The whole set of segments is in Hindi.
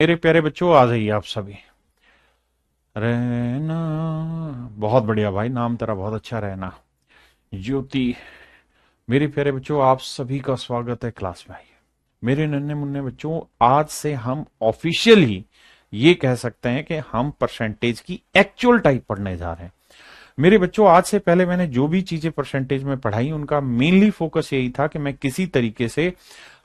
मेरे प्यारे बच्चों आ जाइए आप सभी। रहना, बहुत बढ़िया भाई, नाम तेरा बहुत अच्छा। रहना, ज्योति। मेरे प्यारे बच्चों आप सभी का स्वागत है क्लास में। आइए मेरे नन्हे मुन्ने बच्चों, आज से हम ऑफिशियली ये कह सकते हैं कि हम परसेंटेज की एक्चुअल टाइप पढ़ने जा रहे हैं। मेरे बच्चों आज से पहले मैंने जो भी चीजें परसेंटेज में पढ़ाई उनका मेनली फोकस यही था कि मैं किसी तरीके से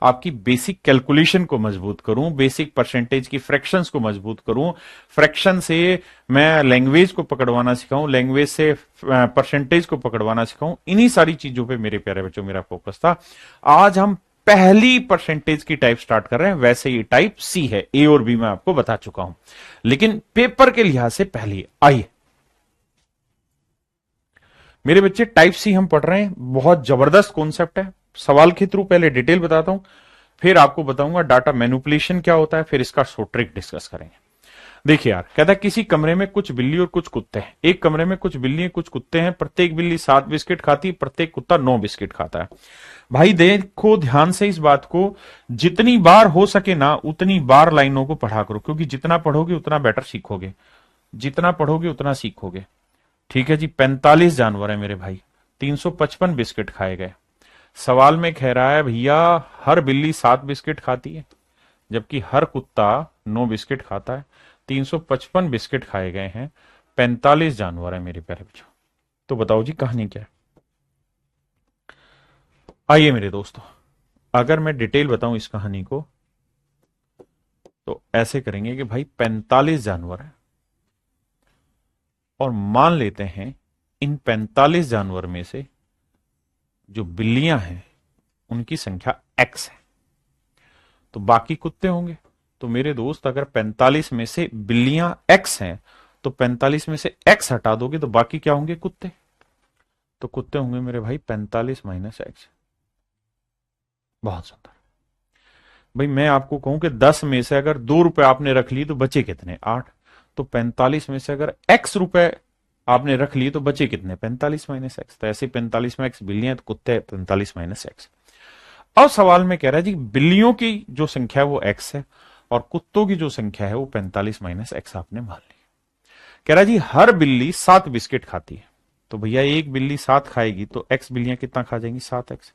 आपकी बेसिक कैलकुलेशन को मजबूत करूं, बेसिक परसेंटेज की फ्रैक्शंस को मजबूत करूं, फ्रैक्शन से मैं लैंग्वेज को पकड़वाना सिखाऊं, लैंग्वेज से परसेंटेज को पकड़वाना सिखाऊं। इन्हीं सारी चीजों पे मेरे प्यारे बच्चों मेरा फोकस था। आज हम पहली परसेंटेज की टाइप स्टार्ट कर रहे हैं। वैसे ये टाइप सी है, ए और बी मैं आपको बता चुका हूं, लेकिन पेपर के लिहाज से पहली। आइए मेरे बच्चे, टाइप सी हम पढ़ रहे हैं। बहुत जबरदस्त कॉन्सेप्ट है। सवाल के थ्रू पहले डिटेल बताता हूं, फिर आपको बताऊंगा डाटा मैनिपुलेशन क्या होता है, फिर इसका शॉर्ट ट्रिक डिस्कस करेंगे। देखिए यार, कहता है किसी कमरे में कुछ बिल्ली और कुछ कुत्ते हैं। एक कमरे में कुछ बिल्ली कुछ कुत्ते हैं। प्रत्येक बिल्ली 7 बिस्किट खाती है, प्रत्येक कुत्ता 9 बिस्किट खाता है। भाई देखो ध्यान से इस बात को, जितनी बार हो सके ना उतनी बार लाइनों को पढ़ा करो, क्योंकि जितना पढ़ोगे उतना बेटर सीखोगे, जितना पढ़ोगे उतना सीखोगे। ठीक है जी, 45 जानवर है मेरे भाई, 355 बिस्किट खाए गए। सवाल में कह रहा है भैया हर बिल्ली 7 बिस्किट खाती है, जबकि हर कुत्ता 9 बिस्किट खाता है। 355 बिस्किट खाए गए हैं, 45 जानवर है मेरे प्यारे बच्चों। तो बताओ जी कहानी क्या है। आइए मेरे दोस्तों, अगर मैं डिटेल बताऊं इस कहानी को तो ऐसे करेंगे कि भाई 45 जानवर है, और मान लेते हैं इन 45 जानवर में से जो बिल्लियां हैं उनकी संख्या x है, तो बाकी कुत्ते होंगे। तो मेरे दोस्त अगर 45 में से बिल्लियां x हैं तो 45 में से x हटा दोगे तो बाकी क्या होंगे? कुत्ते। तो कुत्ते होंगे मेरे भाई 45 माइनस x। बहुत सुंदर। भाई मैं आपको कहूं कि 10 में से अगर 2 रुपए आपने रख ली तो बचे कितने? 8। तो 45 में से अगर x रुपए आपने रख लिए तो बचे कितने? 45 माइनस एक्स। तो ऐसे 45 में x बिल्लियां तो कुत्ते 45 माइनस एक्स। अब सवाल में कह रहा है जी बिल्लियों की जो संख्या है वो x है और कुत्तों की जो संख्या है वो 45 माइनस एक्स आपने मान ली। कह रहा है जी हर बिल्ली 7 बिस्किट खाती है। तो भैया एक बिल्ली 7 खाएगी तो x बिल्लियां कितना खा जाएंगी? 7x।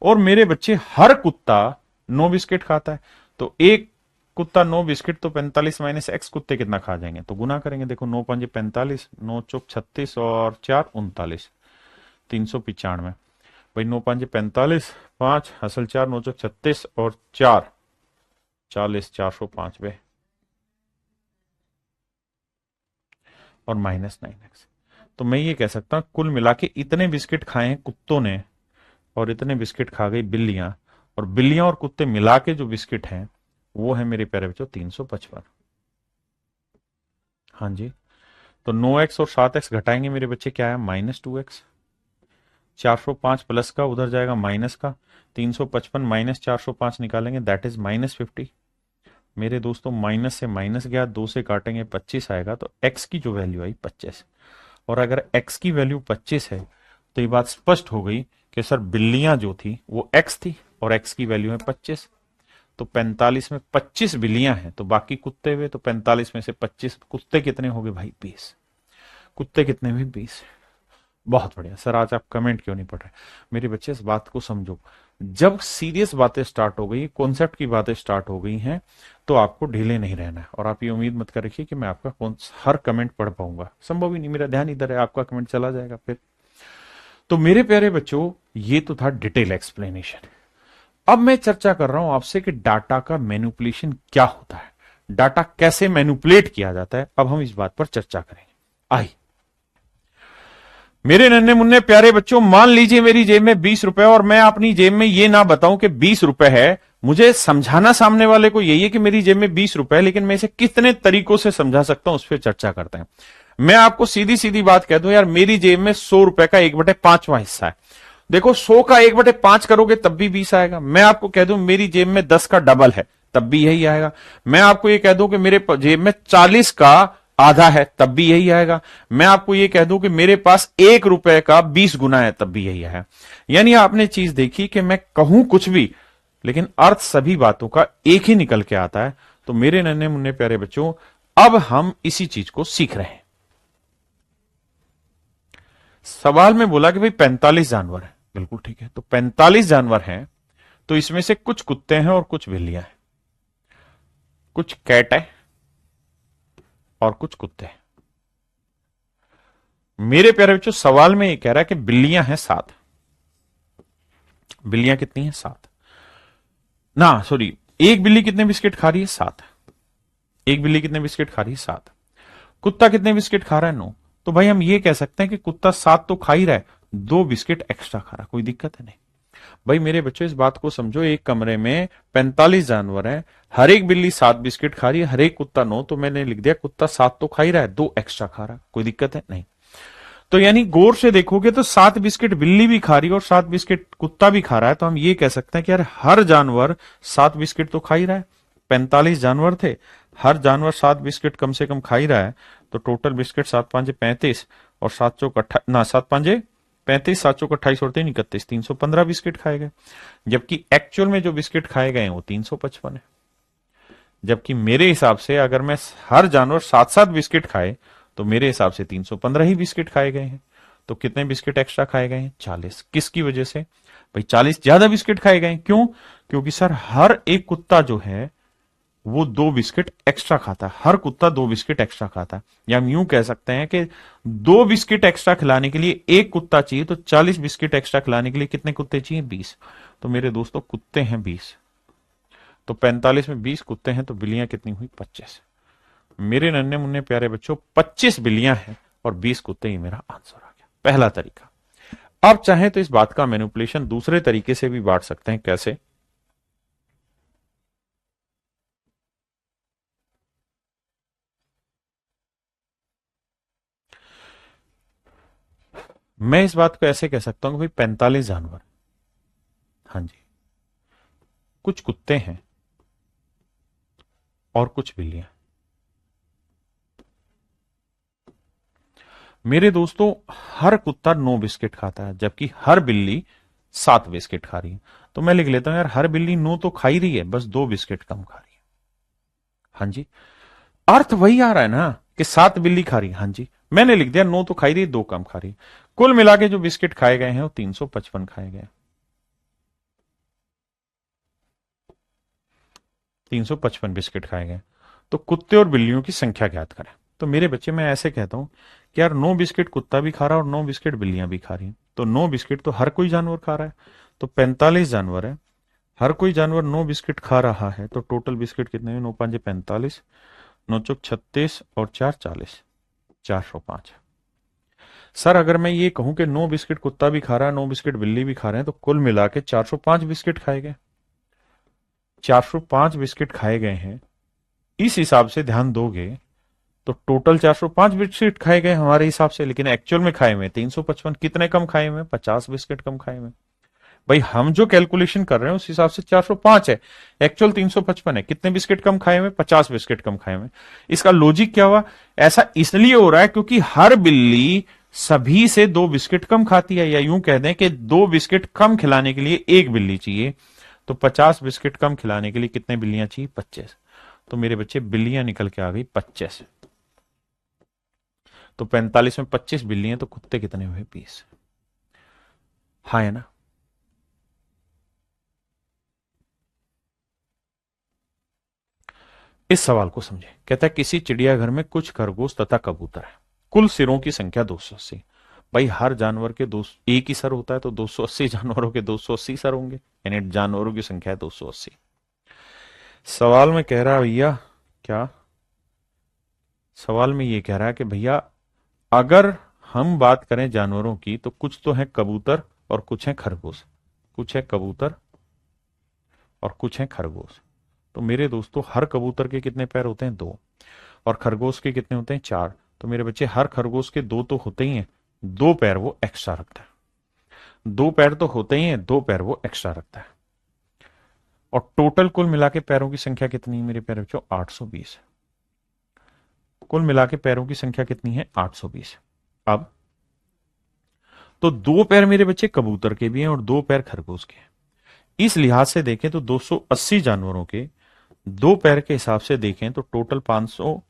और मेरे बच्चे हर कुत्ता 9 बिस्किट खाता है, तो एक कुत्ता 9 बिस्किट, तो 45 माइनस एक्स कुत्ते कितना खा जाएंगे? तो गुना करेंगे। देखो 9 पंजे 45, 9 चौक 36 और 4 39, 395। भाई 9 पंजे 45, 5 असल 4, 9 चौक 36 और 4 40, 405 वे और माइनस 9x। तो मैं ये कह सकता हूं कुल मिला के इतने बिस्किट खाए हैं कुत्तों ने और इतने बिस्किट खा गई बिल्लियां, और बिल्लियां और कुत्ते मिला के जो बिस्किट हैं वो है मेरे प्यारे बच्चों 355। हाँ जी, तो 9x और 7x घटाएंगे मेरे बच्चे, क्या है? Minus 2x। 405 प्लस का उधर जाएगा माइनस का, 355 माइनस 405 निकालेंगे, दैट इज माइनस 50। मेरे दोस्तों माइनस से माइनस गया, 2 से काटेंगे 25 आएगा, तो x की जो वैल्यू आई 25। और अगर x की वैल्यू 25 है तो ये बात स्पष्ट हो गई कि सर बिल्लियां जो थी वो x थी और x की वैल्यू है 25। तो 45 में 25 बिल्लियां हैं तो बाकी कुत्ते हुए, तो 45 में से 25 कुत्ते कितने हो गए भाई? 20। कुत्ते कितने हुए? 20। बहुत बढ़िया सर, आज आप कमेंट क्यों नहीं पढ़ रहे? मेरे बच्चे इस बात को समझो, जब सीरियस बातें स्टार्ट हो गई, कॉन्सेप्ट की बातें स्टार्ट हो गई हैं, तो आपको ढीले नहीं रहना है। और आप ये उम्मीद मत कर रखिए कि मैं आपका हर कमेंट पढ़ पाऊंगा, संभव ही नहीं। मेरा ध्यान इधर है, आपका कमेंट चला जाएगा फिर। तो मेरे प्यारे बच्चों ये तो था डिटेल एक्सप्लेनेशन। अब मैं चर्चा कर रहा हूं आपसे कि डाटा का मैनिपुलेशन क्या होता है, डाटा कैसे मैनिपुलेट किया जाता है। अब हम इस बात पर चर्चा करेंगे। आई मेरे नन्हे मुन्ने प्यारे बच्चों, मान लीजिए मेरी जेब में 20 रुपए और मैं अपनी जेब में ये ना बताऊं कि 20 रुपए है। मुझे समझाना सामने वाले को यही है कि मेरी जेब में 20 रुपए है, लेकिन मैं इसे कितने तरीकों से समझा सकता हूं उस पर चर्चा करते हैं। मैं आपको सीधी सीधी बात कह दूं यार, मेरी जेब में 100 रुपए का 1/5वां हिस्सा है। देखो 100 का 1/5 करोगे तब भी 20 आएगा। मैं आपको कह दूं मेरी जेब में 10 का डबल है तब भी यही आएगा। मैं आपको ये कह दूं कि मेरे जेब में 40 का आधा है तब भी यही आएगा। मैं आपको ये कह दूं कि मेरे पास 1 रुपए का 20 गुना है तब भी यही है। यानी आपने चीज देखी कि मैं कहूं कुछ भी लेकिन अर्थ सभी बातों का एक ही निकल के आता है। तो मेरे नन्हे मुन्ने प्यारे बच्चों, अब हम इसी चीज को सीख रहे हैं। सवाल में बोला कि भाई 45 जानवर है, बिल्कुल ठीक है। तो 45 जानवर हैं, तो इसमें से कुछ कुत्ते हैं और कुछ बिल्लियां हैं, कुछ कैट है और कुछ कुत्ते हैं। मेरे प्यारे बच्चों, सवाल में ये कह रहा है कि बिल्लियां हैं 7। बिल्लियां कितनी हैं? 7 ना, सॉरी, एक बिल्ली कितने बिस्किट खा रही है? 7। एक बिल्ली कितने बिस्किट खा रही है? 7। कुत्ता कितने बिस्किट खा रहा है? 9। तो भाई हम ये कह सकते हैं कि कुत्ता 7 तो खा ही रहा है, 2 बिस्किट एक्स्ट्रा खा रहा है, कोई दिक्कत है नहीं। भाई मेरे बच्चों, इस बात को समझो, एक कमरे में 45 जानवर हैं, हर एक बिल्ली 7 बिस्किट खा रही है, हर एक कुत्ता 9, तो मैंने लिख दिया कुत्ता 7 तो खा ही रहा है, 2 एक्स्ट्रा खा रहा है, कोई दिक्कत है नहीं। तो यानी गौर से देखोगे तो 7 बिस्किट बिल्ली भी खा रही है और 7 बिस्किट कुत्ता भी खा रहा है, तो हम ये कह सकते हैं कि यार हर जानवर 7 बिस्किट तो खा ही रहा है। 45 जानवर थे, हर जानवर 7 बिस्किट कम से कम खा ही रहा है, तो टोटल बिस्किट 7 5 35 और 7 चौक 28 ना, 7 5 35, 7 चौक 28 और 3 31, 315 बिस्किट खाए गए। जबकि एक्चुअल में जो बिस्किट खाए गए हैं वो 355 है। जबकि मेरे हिसाब से अगर मैं हर जानवर 7 7 बिस्किट खाए तो मेरे हिसाब से 315 ही बिस्किट खाए गए हैं। तो कितने बिस्किट एक्स्ट्रा खाए गए हैं? 40। किसकी वजह से? भाई 40 ज्यादा बिस्किट खाए गए। क्यों? क्योंकि सर हर एक कुत्ता जो है वो 2 बिस्किट एक्स्ट्रा खाता है, हर कुत्ता 2 बिस्किट एक्स्ट्रा खाता है। या हम यूं कह सकते हैं कि 2 बिस्किट एक्स्ट्रा खिलाने के लिए एक कुत्ता चाहिए, तो 40 बिस्किट एक्स्ट्रा खिलाने के लिए कितने कुत्ते चाहिए? 20। तो मेरे दोस्तों कुत्ते हैं 20, तो 45 में 20 कुत्ते हैं, तो बिल्लियां कितनी हुई? 25। मेरे नन्हे मुन्ने प्यारे बच्चों, 25 बिल्लियां हैं और 20 कुत्ते, ही मेरा आंसर आ गया, पहला तरीका। आप चाहें तो इस बात का मैनिपुलेशन दूसरे तरीके से भी बांट सकते हैं। कैसे? मैं इस बात को ऐसे कह सकता हूं कि भाई 45 जानवर, हाँ जी, कुछ कुत्ते हैं और कुछ बिल्लियां। मेरे दोस्तों, हर कुत्ता 9 बिस्किट खाता है, जबकि हर बिल्ली 7 बिस्किट खा रही है। तो मैं लिख लेता हूं यार, हर बिल्ली 9 तो खा ही रही है, बस 2 बिस्किट कम खा रही है। हाँ जी, अर्थ वही आ रहा है ना कि 7 बिल्ली खा रही है। हाँ जी, मैंने लिख दिया 9 तो खा ही रही है, 2 कम खा रही है। कुल मिला के जो बिस्किट खाए गए हैं वो 355 खाए गए। 355 बिस्किट खाए गए। तो कुत्ते और बिल्लियों की संख्या ज्ञात करें। तो मेरे बच्चे, मैं ऐसे कहता हूं कि यार 9 बिस्किट कुत्ता भी खा रहा है और 9 बिस्किट बिल्लियां भी खा रही हैं, तो 9 बिस्किट तो हर कोई जानवर खा रहा है। तो 45 जानवर है, हर कोई जानवर 9 बिस्किट खा रहा है, तो टोटल बिस्किट कितने हैं? 9 5 45, 9 चौक 36 और 4 40, 405। सर अगर मैं ये कहूं कि 9 बिस्किट कुत्ता भी खा रहा है, 9 बिस्किट बिल्ली भी खा रहे हैं, तो कुल मिला के 405 बिस्किट खाए गए। 405 बिस्किट खाए गए हैं। इस हिसाब से ध्यान दोगे तो टोटल 405 बिस्किट खाए गए हमारे हिसाब से, लेकिन एक्चुअल में खाए हुए 355। कितने कम खाए हुए? 50 बिस्किट कम खाए हुए। भाई हम जो कैलकुलेशन कर रहे हैं उस हिसाब से 405 है, एक्चुअल 355 है। कितने बिस्किट कम खाए हुए? 50 बिस्किट कम खाए हुए। इसका लॉजिक क्या हुआ? ऐसा इसलिए हो रहा है क्योंकि हर बिल्ली सभी से 2 बिस्किट कम खाती है, या यूं कह दें कि 2 बिस्किट कम खिलाने के लिए एक बिल्ली चाहिए। तो 50 बिस्किट कम खिलाने के लिए कितने बिल्लियां चाहिए? 25। तो मेरे बच्चे, बिल्लियां निकल के आ गई 25। तो 45 में 25 बिल्लियां, तो कुत्ते कितने हुए? 20। हाँ है ना? इस सवाल को समझे। कहता है किसी चिड़ियाघर में कुछ खरगोश तथा कबूतर है, कुल सिरों की संख्या 280। भाई हर जानवर के दो एक ही सर होता है, तो 280 जानवरों के 280 सर होंगे, यानी जानवरों की संख्या है 280। सवाल में कह रहा है भैया, क्या सवाल में ये कह रहा है कि भैया अगर हम बात करें जानवरों की, तो कुछ तो है कबूतर और कुछ है खरगोश। कुछ है कबूतर और कुछ है खरगोश। तो मेरे दोस्तों, हर कबूतर के कितने पैर होते हैं? 2। और खरगोश के कितने होते हैं? 4। तो मेरे बच्चे, हर खरगोश के 2 तो होते ही हैं, 2 पैर वो एक्स्ट्रा रखता है। 2 पैर तो होते ही हैं, 2 पैर वो एक्स्ट्रा रखता है। और टोटल कुल मिला के पैरों की संख्या कितनी है मेरे प्यारे बच्चों? 820। कुल मिला के पैरों की संख्या कितनी है? 820। अब तो 2 पैर मेरे बच्चे कबूतर के भी हैं और 2 पैर खरगोश के हैं। इस लिहाज से देखें तो 280 जानवरों के दो पैर के हिसाब से देखें तो टोटल 500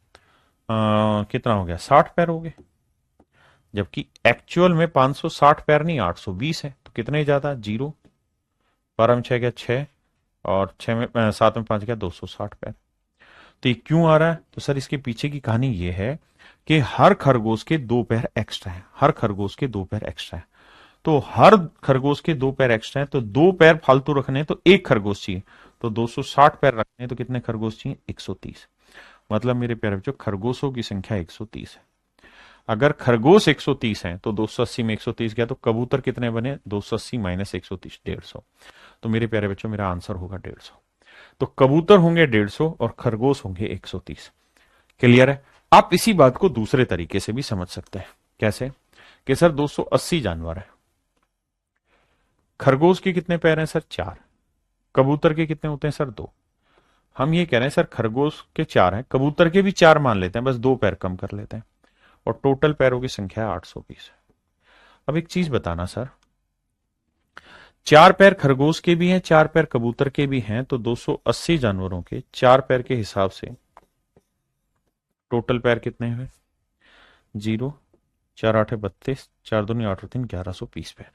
कितना हो गया, 60 पैर हो गए, जबकि एक्चुअल में 560 पैर नहीं 820 है। तो कितने ज्यादा, जीरो, 12 में 6 गया 6, और 6 में 7 में 5 गया 260 पैर। तो ये क्यों आ रहा है, तो सर इसके पीछे की कहानी ये है कि हर खरगोश के दो पैर एक्स्ट्रा है, हर खरगोश के दो पैर एक्स्ट्रा है। तो हर खरगोश के दो पैर एक्स्ट्रा है, तो दो पैर फालतू रखने तो एक खरगोश चाहिए, तो 260 पैर रखने तो कितने खरगोश चाहिए, 130। मतलब मेरे प्यारे बच्चों खरगोशों की संख्या 130 है। अगर खरगोश 130 है तो 280 में 130 गया, तो कबूतर कितने बने, 280 माइनस 130, 150। तो मेरे प्यारे बच्चों मेरा आंसर होगा 150। तो कबूतर होंगे 150 और खरगोश होंगे 130। क्लियर है। आप इसी बात को दूसरे तरीके से भी समझ सकते हैं। कैसे, कि सर 280 जानवर है, खरगोश के कितने पैर हैं सर, 4, कबूतर के कितने होते हैं सर, 2। हम ये कह रहे हैं सर खरगोश के 4 हैं, कबूतर के भी 4 मान लेते हैं, बस 2 पैर कम कर लेते हैं, और टोटल पैरों की संख्या 820 है। अब एक चीज बताना सर, 4 पैर खरगोश के भी हैं, 4 पैर कबूतर के भी हैं, तो 280 जानवरों के 4 पैर के हिसाब से टोटल पैर कितने हुए, 0, 4 8 32, 4 दूनी 8 3, 1120 पैर।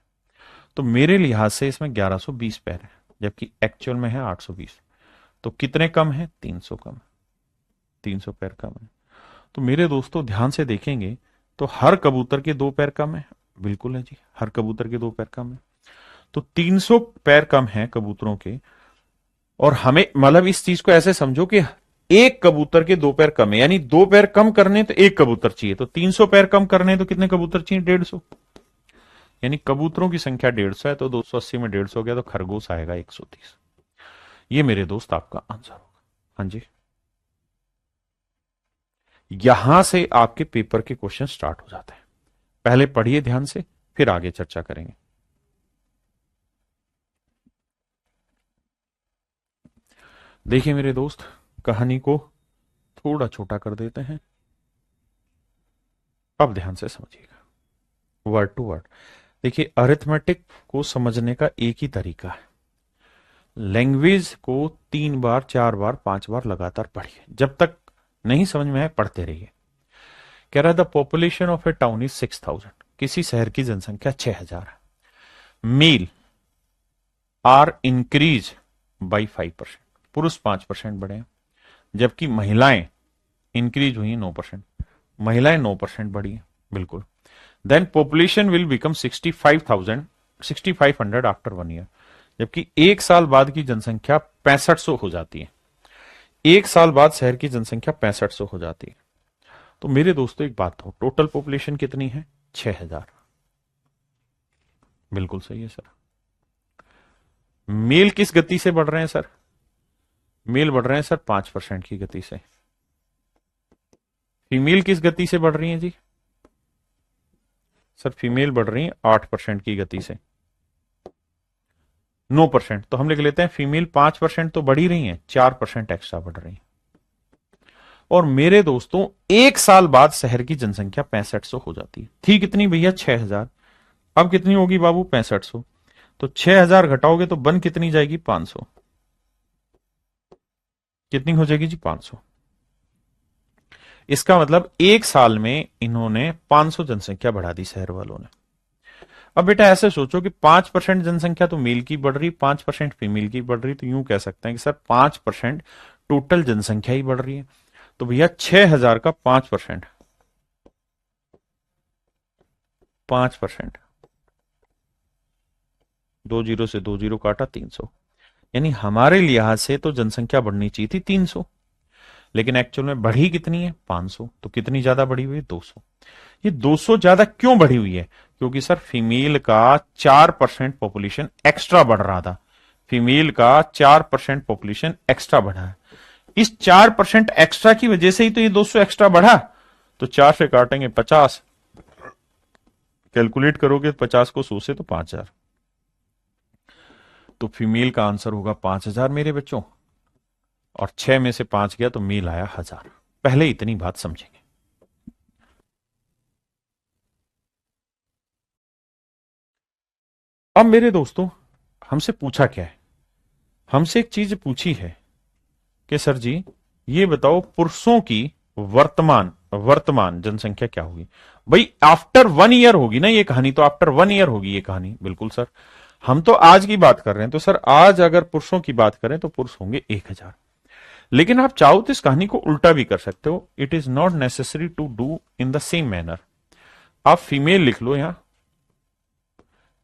तो मेरे लिहाज से इसमें 1120 पैर है, जबकि एक्चुअल में है 820। तो कितने कम है, 300 कम, 300 पैर कम है। तो मेरे दोस्तों ध्यान से देखेंगे तो हर कबूतर के 2 पैर कम है, बिल्कुल है जी, हर कबूतर के 2 पैर कम है। तो 300 पैर कम है कबूतरों के, और हमें मतलब इस चीज को ऐसे समझो कि एक कबूतर के 2 पैर कम है, यानी 2 पैर कम करने तो एक कबूतर चाहिए, तो 300 पैर कम करने तो कितने कबूतर चाहिए, 150। यानी कबूतरों की संख्या 150 है, तो 280 में 150 हो गया, तो खरगोश आएगा 130। ये मेरे दोस्त आपका आंसर होगा। हाँ जी, यहां से आपके पेपर के क्वेश्चन स्टार्ट हो जाते हैं। पहले पढ़िए ध्यान से, फिर आगे चर्चा करेंगे। देखिए मेरे दोस्त, कहानी को थोड़ा छोटा कर देते हैं, अब ध्यान से समझिएगा वर्ड टू वर्ड। देखिए अरिथमेटिक को समझने का एक ही तरीका है, लैंग्वेज को 3 बार 4 बार 5 बार लगातार पढ़िए, जब तक नहीं समझ में आए पढ़ते रहिए। कह रहा है the population of A town is 6000, किसी शहर की जनसंख्या 6000 है, मेल आर इंक्रीज बाई 5%, पुरुष 5% बढ़े हैं, जबकि महिलाएं इंक्रीज हुई 9%, महिलाएं 9% बढ़ी हैं, बिल्कुल। Then population will become 65,000 6500 after 1 year, जबकि एक साल बाद की जनसंख्या 6500 हो जाती है, एक साल बाद शहर की जनसंख्या 6500 हो जाती है। तो मेरे दोस्तों एक बात हो, टोटल पॉपुलेशन कितनी है, 6000, बिल्कुल सही है सर। मेल किस गति से बढ़ रहे हैं सर, मेल बढ़ रहे हैं सर 5% की गति से, फीमेल किस गति से बढ़ रही है जी, सर फीमेल बढ़ रही है 8% की गति से, 9%। तो हम लिख लेते हैं फीमेल 5% तो बढ़ ही रही है, 4% एक्स्ट्रा बढ़ रही है। और मेरे दोस्तों एक साल बाद शहर की जनसंख्या 6500 हो जाती है, थी कितनी भैया 6000, अब कितनी होगी बाबू 6500, तो 6000 घटाओगे तो बन कितनी जाएगी 500, कितनी हो जाएगी जी 500। इसका मतलब एक साल में इन्होंने 500 जनसंख्या बढ़ा दी शहर वालों ने। अब बेटा ऐसे सोचो कि 5% जनसंख्या तो मेल की बढ़ रही, 5% फीमेल की बढ़ रही, तो यूं कह सकते हैं कि सर 5% टोटल जनसंख्या ही बढ़ रही है। तो भैया 6000 का 5%, 5%, 2 जीरो से 2 जीरो काटा 300, यानी हमारे लिहाज से तो जनसंख्या बढ़नी चाहिए थी 300, लेकिन एक्चुअल में बढ़ी कितनी है 500। तो कितनी ज्यादा बढ़ी हुई है 200। ये 200 ज्यादा क्यों बढ़ी हुई है, क्योंकि सर फीमेल का 4% पॉपुलेशन एक्स्ट्रा बढ़ रहा था, फीमेल का 4% पॉपुलेशन एक्स्ट्रा बढ़ा है, इस 4% एक्स्ट्रा की वजह से ही तो ये 200 एक्स्ट्रा बढ़ा। तो 4 से काटेंगे 50, कैलकुलेट करोगे 50 को 100 से तो 5000, तो फीमेल का आंसर होगा 5000 मेरे बच्चों, और 6 में से 5 गया तो मेल आया 1000। पहले इतनी बात समझेंगे। अब मेरे दोस्तों हमसे पूछा क्या है, हमसे एक चीज पूछी है कि सर जी ये बताओ पुरुषों की वर्तमान वर्तमान जनसंख्या क्या होगी। भाई आफ्टर 1 ईयर होगी ना ये कहानी, तो आफ्टर 1 ईयर होगी ये कहानी। बिल्कुल सर, हम तो आज की बात कर रहे हैं, तो सर आज अगर पुरुषों की बात करें तो पुरुष होंगे 1,000। लेकिन आप चाहो तो इस कहानी को उल्टा भी कर सकते हो। It is not necessary to do in the same manner. आप फीमेल लिख लो यहां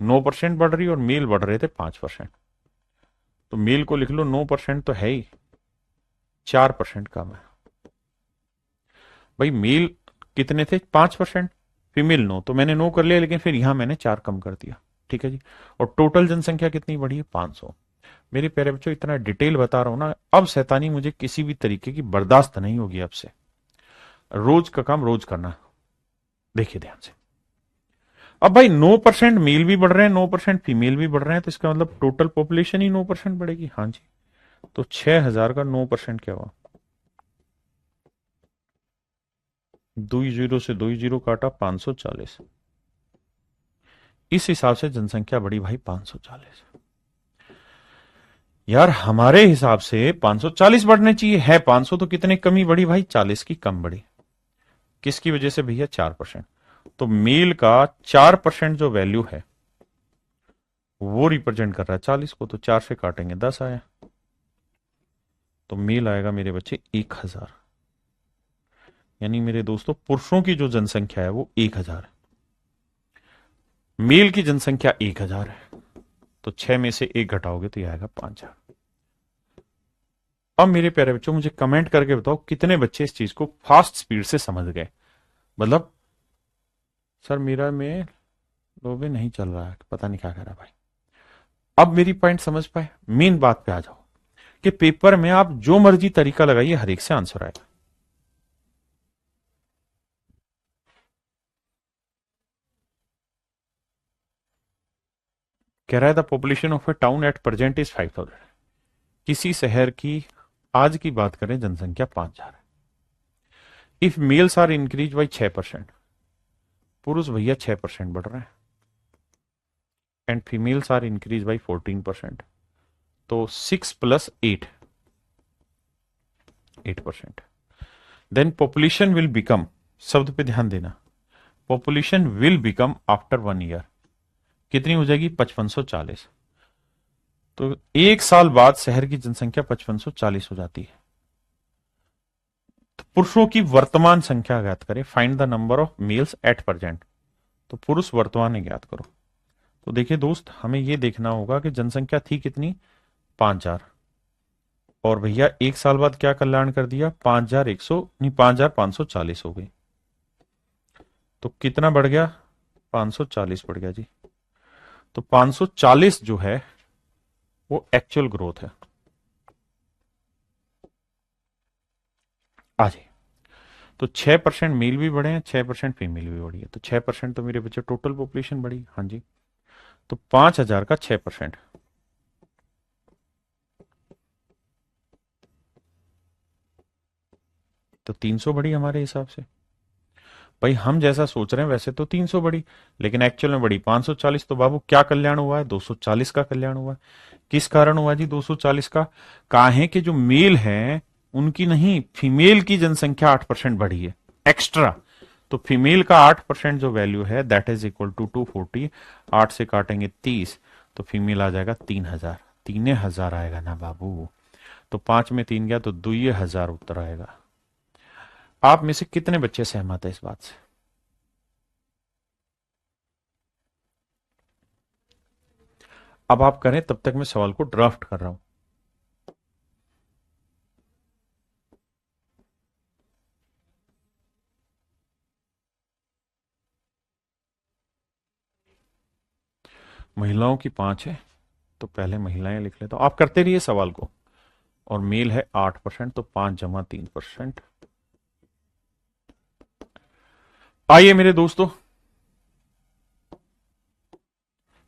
9% बढ़ रही और मेल बढ़ रहे थे 5%, तो मेल को लिख लो 9% तो है ही, 4% कम है। भाई मेल कितने थे 5%, फीमेल 9, तो मैंने 9 कर लिया, लेकिन फिर यहां मैंने 4 कम कर दिया। ठीक है जी। और टोटल जनसंख्या कितनी बढ़ी है 500। मेरे प्यारे बच्चों इतना डिटेल बता रहा हूं ना, अब शैतानी मुझे किसी भी तरीके की बर्दाश्त नहीं होगी अब से। रोज का काम रोज करना। देखिए ध्यान से, अब भाई 9% मेल भी बढ़ रहे हैं, 9% फीमेल भी बढ़ रहे हैं, तो इसका मतलब टोटल पॉपुलेशन ही 9% बढ़ेगी। हाँ जी, तो 6,000 का 9% क्या हुआ, 2 जीरो से 2 जीरो काटा 540। इस हिसाब से जनसंख्या बढ़ी भाई 540। यार हमारे हिसाब से 540 बढ़ने चाहिए, है 500, तो कितने कमी बढ़ी भाई, 40 की कम बढ़ी। किसकी वजह से भैया, 4%। तो मेल का 4% जो वैल्यू है वो रिप्रेजेंट कर रहा है 40 को, तो 4 से काटेंगे 10 आया, तो मेल आएगा मेरे बच्चे 1,000। यानी मेरे दोस्तों पुरुषों की जो जनसंख्या है वो 1,000 है, मेल की जनसंख्या 1,000 है, तो 6 में से 1 घटाओगे तो यह आएगा 5,000। अब मेरे प्यारे बच्चों मुझे कमेंट करके बताओ कितने बच्चे इस चीज को फास्ट स्पीड से समझ गए। मतलब सर मेरा में लोबे नहीं चल रहा है, पता नहीं क्या कर रहा भाई। अब मेरी पॉइंट समझ पाए, मेन बात पे आ जाओ कि पेपर में आप जो मर्जी तरीका लगाइए हर एक से आंसर आएगा। कह रहा है the population of a town at present is 5,000। किसी शहर की आज की बात करें जनसंख्या 5,000 है। If males are increase by 6%, पुरुष भैया 6% बढ़ रहे हैं, and females are increase by 14%, तो 6 plus 8, 8%। Then population will become, शब्द पे ध्यान देना, population will become after 1 year कितनी हो जाएगी 5540। तो 1 साल बाद शहर की जनसंख्या 5540 हो जाती है। तो पुरुषों की वर्तमान संख्या ज्ञात करें, find the number of males at present. तो पुरुष वर्तमान में ज्ञात करो। तो देखिए दोस्त, हमें यह देखना होगा कि जनसंख्या थी कितनी 5,000, और भैया 1 साल बाद क्या कल्याण कर दिया 5,100 नहीं 5,540 हो गई, तो कितना बढ़ गया 540 बढ़ गया जी। तो 540 जो है वो एक्चुअल ग्रोथ है। आ जाइए, तो 6% मेल भी बढ़े हैं, 6% फीमेल भी बढ़ी है, तो 6% तो मेरे बच्चे टोटल पॉपुलेशन बढ़ी। हाँ जी, तो 5,000 का 6%, तो 300 बढ़ी हमारे हिसाब से। भाई हम जैसा सोच रहे हैं वैसे तो 300 बढ़ी, लेकिन एक्चुअल में बढ़ी 540। तो बाबू क्या कल्याण हुआ है 240 का कल्याण हुआ है। किस कारण हुआ जी 240 का, काहे कि जो मेल हैं उनकी नहीं, फीमेल की जनसंख्या 8% बढ़ी है एक्स्ट्रा। तो फीमेल का 8% जो वैल्यू है दैट इज इक्वल टू 240। 8 से काटेंगे 30, तो फीमेल आ जाएगा 3,000, 3,000 आएगा ना बाबू। तो 5 में 3 गया तो 2,000 उत्तर आएगा। आप में से कितने बच्चे सहमत है इस बात से। अब आप करें, तब तक मैं सवाल को ड्राफ्ट कर रहा हूं। महिलाओं की 5 है, तो पहले महिलाएं लिख लेता हूं, आप करते रहिए सवाल को। और मेल है 8%, तो 5 जमा 3%। आइए मेरे दोस्तों,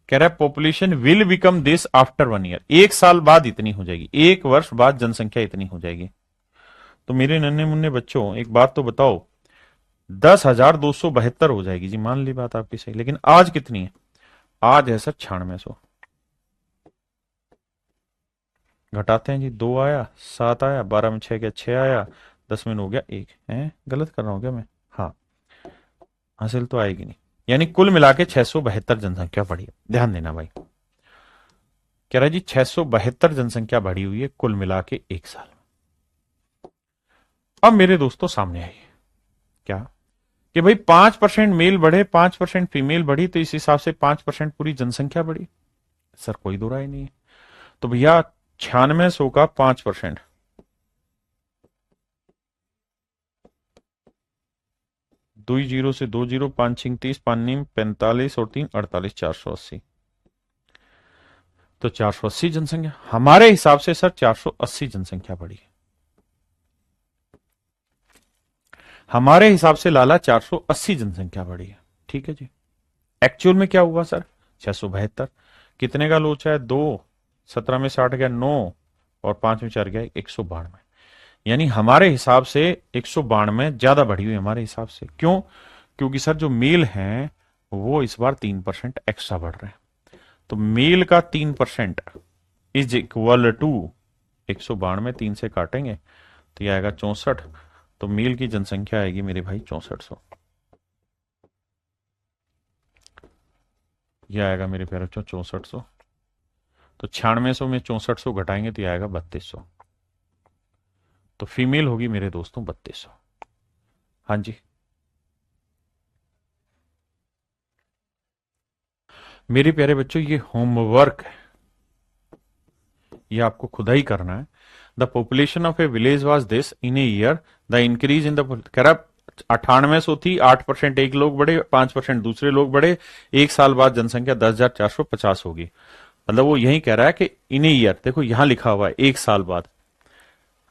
कह रहा है population will become this after 1 year, 1 साल बाद इतनी हो जाएगी, 1 वर्ष बाद जनसंख्या इतनी हो जाएगी। तो मेरे नन्हे मुन्ने बच्चों एक बात तो बताओ, 10,272 हो जाएगी जी, मान ली बात आपकी सही, लेकिन आज कितनी है, आज है सर 9600। घटाते हैं जी, 2 आया, 7 आया, 12 में 6 गया, 6 आया, 10 में हो गया 1 है। गलत कर रहा हूँ क्या मैं? हाँ, हासिल तो आएगी नहीं। यानी कुल मिला के 672 जनसंख्या बढ़ी है। ध्यान देना भाई, कह रहा है जी 672 जनसंख्या बढ़ी हुई है कुल मिला के 1 साल में। अब मेरे दोस्तों सामने आई क्या कि भाई 5% मेल बढ़े, 5% फीमेल बढ़ी, तो इस हिसाब से 5% पूरी जनसंख्या बढ़ी। सर कोई दो राय नहीं है। तो भैया 9600 का 5%, 2 जीरो से 2 जीरो, 5 6 30, 5 9 45 और 3 48, 480। तो 480 जनसंख्या हमारे हिसाब से सर 480 जनसंख्या बढ़ी है हमारे हिसाब से लाला, 480 जनसंख्या बढ़ी है। ठीक है जी। एक्चुअल में क्या हुआ सर? 672। कितने का लोचा है? 2, 17 में 60 गया 9, और 5 में 4 गया 192। यानी हमारे हिसाब से 192 ज्यादा बढ़ी हुई हमारे हिसाब से। क्यों? क्योंकि सर जो मेल हैं वो इस बार 3% एक्स्ट्रा बढ़ रहे हैं। तो मेल का 3% इज इक्वल टू 192, 3 से काटेंगे तो यह आएगा 64। तो मेल की जनसंख्या आएगी मेरे भाई 6400। यह आएगा मेरे प्यारे बच्चों 6400। तो 9600 में 6400 घटाएंगे तो यह आएगा 3200। तो फीमेल होगी मेरे दोस्तों 3200। हाँ जी, मेरे प्यारे बच्चों ये होमवर्क है, ये आपको खुदा ही करना है। The population of A village was this in a year, the increase in the, कह रहा 9800 थी, 8% एक लोग बढ़े, 5% दूसरे लोग बढ़े, 1 साल बाद जनसंख्या 10,450 होगी। मतलब वो यही कह रहा है कि इन ए ईयर, देखो यहां लिखा हुआ है 1 साल बाद,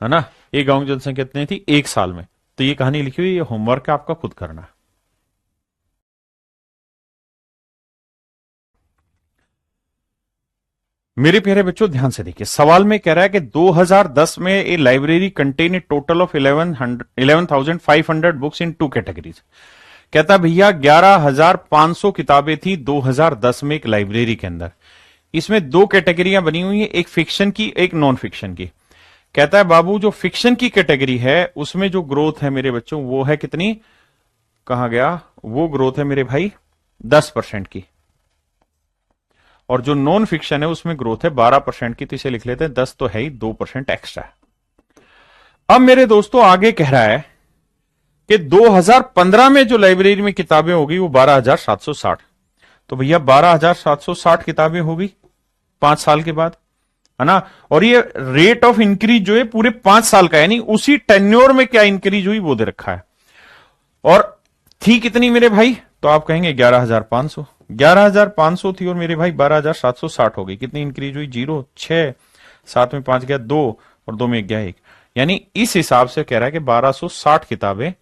है ना। एक गांव की जनसंख्या कितनी थी 1 साल में। तो ये कहानी लिखी हुई, ये होमवर्क है, आपका खुद करना है। मेरे प्यारे बच्चों ध्यान से देखिए, सवाल में कह रहा है कि 2010 में a library contain a total of 11,500 books in 2 categories. कहता भैया 11,500 किताबें थी 2010 में एक लाइब्रेरी के अंदर। इसमें 2 कैटेगरियां बनी हुई है, एक फिक्शन की, एक नॉन फिक्शन की। कहता है बाबू जो फिक्शन की कैटेगरी है उसमें जो ग्रोथ है मेरे बच्चों वो है कितनी, कहा गया, वो ग्रोथ है मेरे भाई 10% की। और जो नॉन फिक्शन है उसमें ग्रोथ है 12% की। तो इसे लिख लेते हैं, 10 तो है ही, 2% एक्स्ट्रा है। अब मेरे दोस्तों आगे कह रहा है कि 2015 में जो लाइब्रेरी में किताबें होगी वो 12,760। तो भैया 12,760 किताबें होगी 5 साल के बाद, है ना। और ये रेट ऑफ इंक्रीज जो है पूरे 5 साल का, यानी उसी टेन्योर में क्या इंक्रीज हुई वो दे रखा है। और थी कितनी मेरे भाई? तो आप कहेंगे 11,500। 11,500 थी और मेरे भाई 12,760 हो गई। कितनी इंक्रीज हुई? 0, 6, 7 में 5 गया 2, और 2 में 1 गया 1। यानी इस हिसाब से कह रहा है कि 1260 किताबें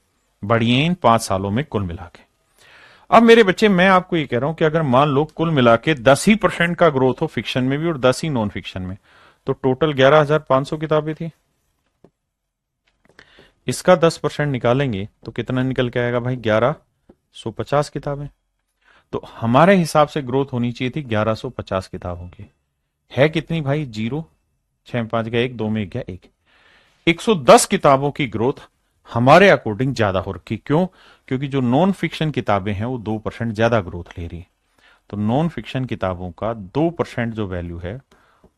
बढ़ी हैं इन 5 सालों में कुल मिला के। अब मेरे बच्चे मैं आपको ये कह रहा हूं कि अगर मान लो कुल मिला के 10% का ग्रोथ हो फिक्शन में भी और 10 ही नॉन फिक्शन में, तो टोटल 11,500 किताबें थी। इसका 10% निकालेंगे तो कितना निकल के आएगा भाई? 1150 किताबें। तो हमारे हिसाब से ग्रोथ होनी चाहिए थी 1150 किताबों की। है कितनी भाई? 0, 6 में 5 गया 1, 2 में 1 गया 1। 110 किताबों की ग्रोथ हमारे अकॉर्डिंग ज्यादा हो रखी। क्यों? क्योंकि जो नॉन फिक्शन किताबें हैं वो 2% ज्यादा ग्रोथ ले रही। तो नॉन फिक्शन किताबों का 2% जो वैल्यू है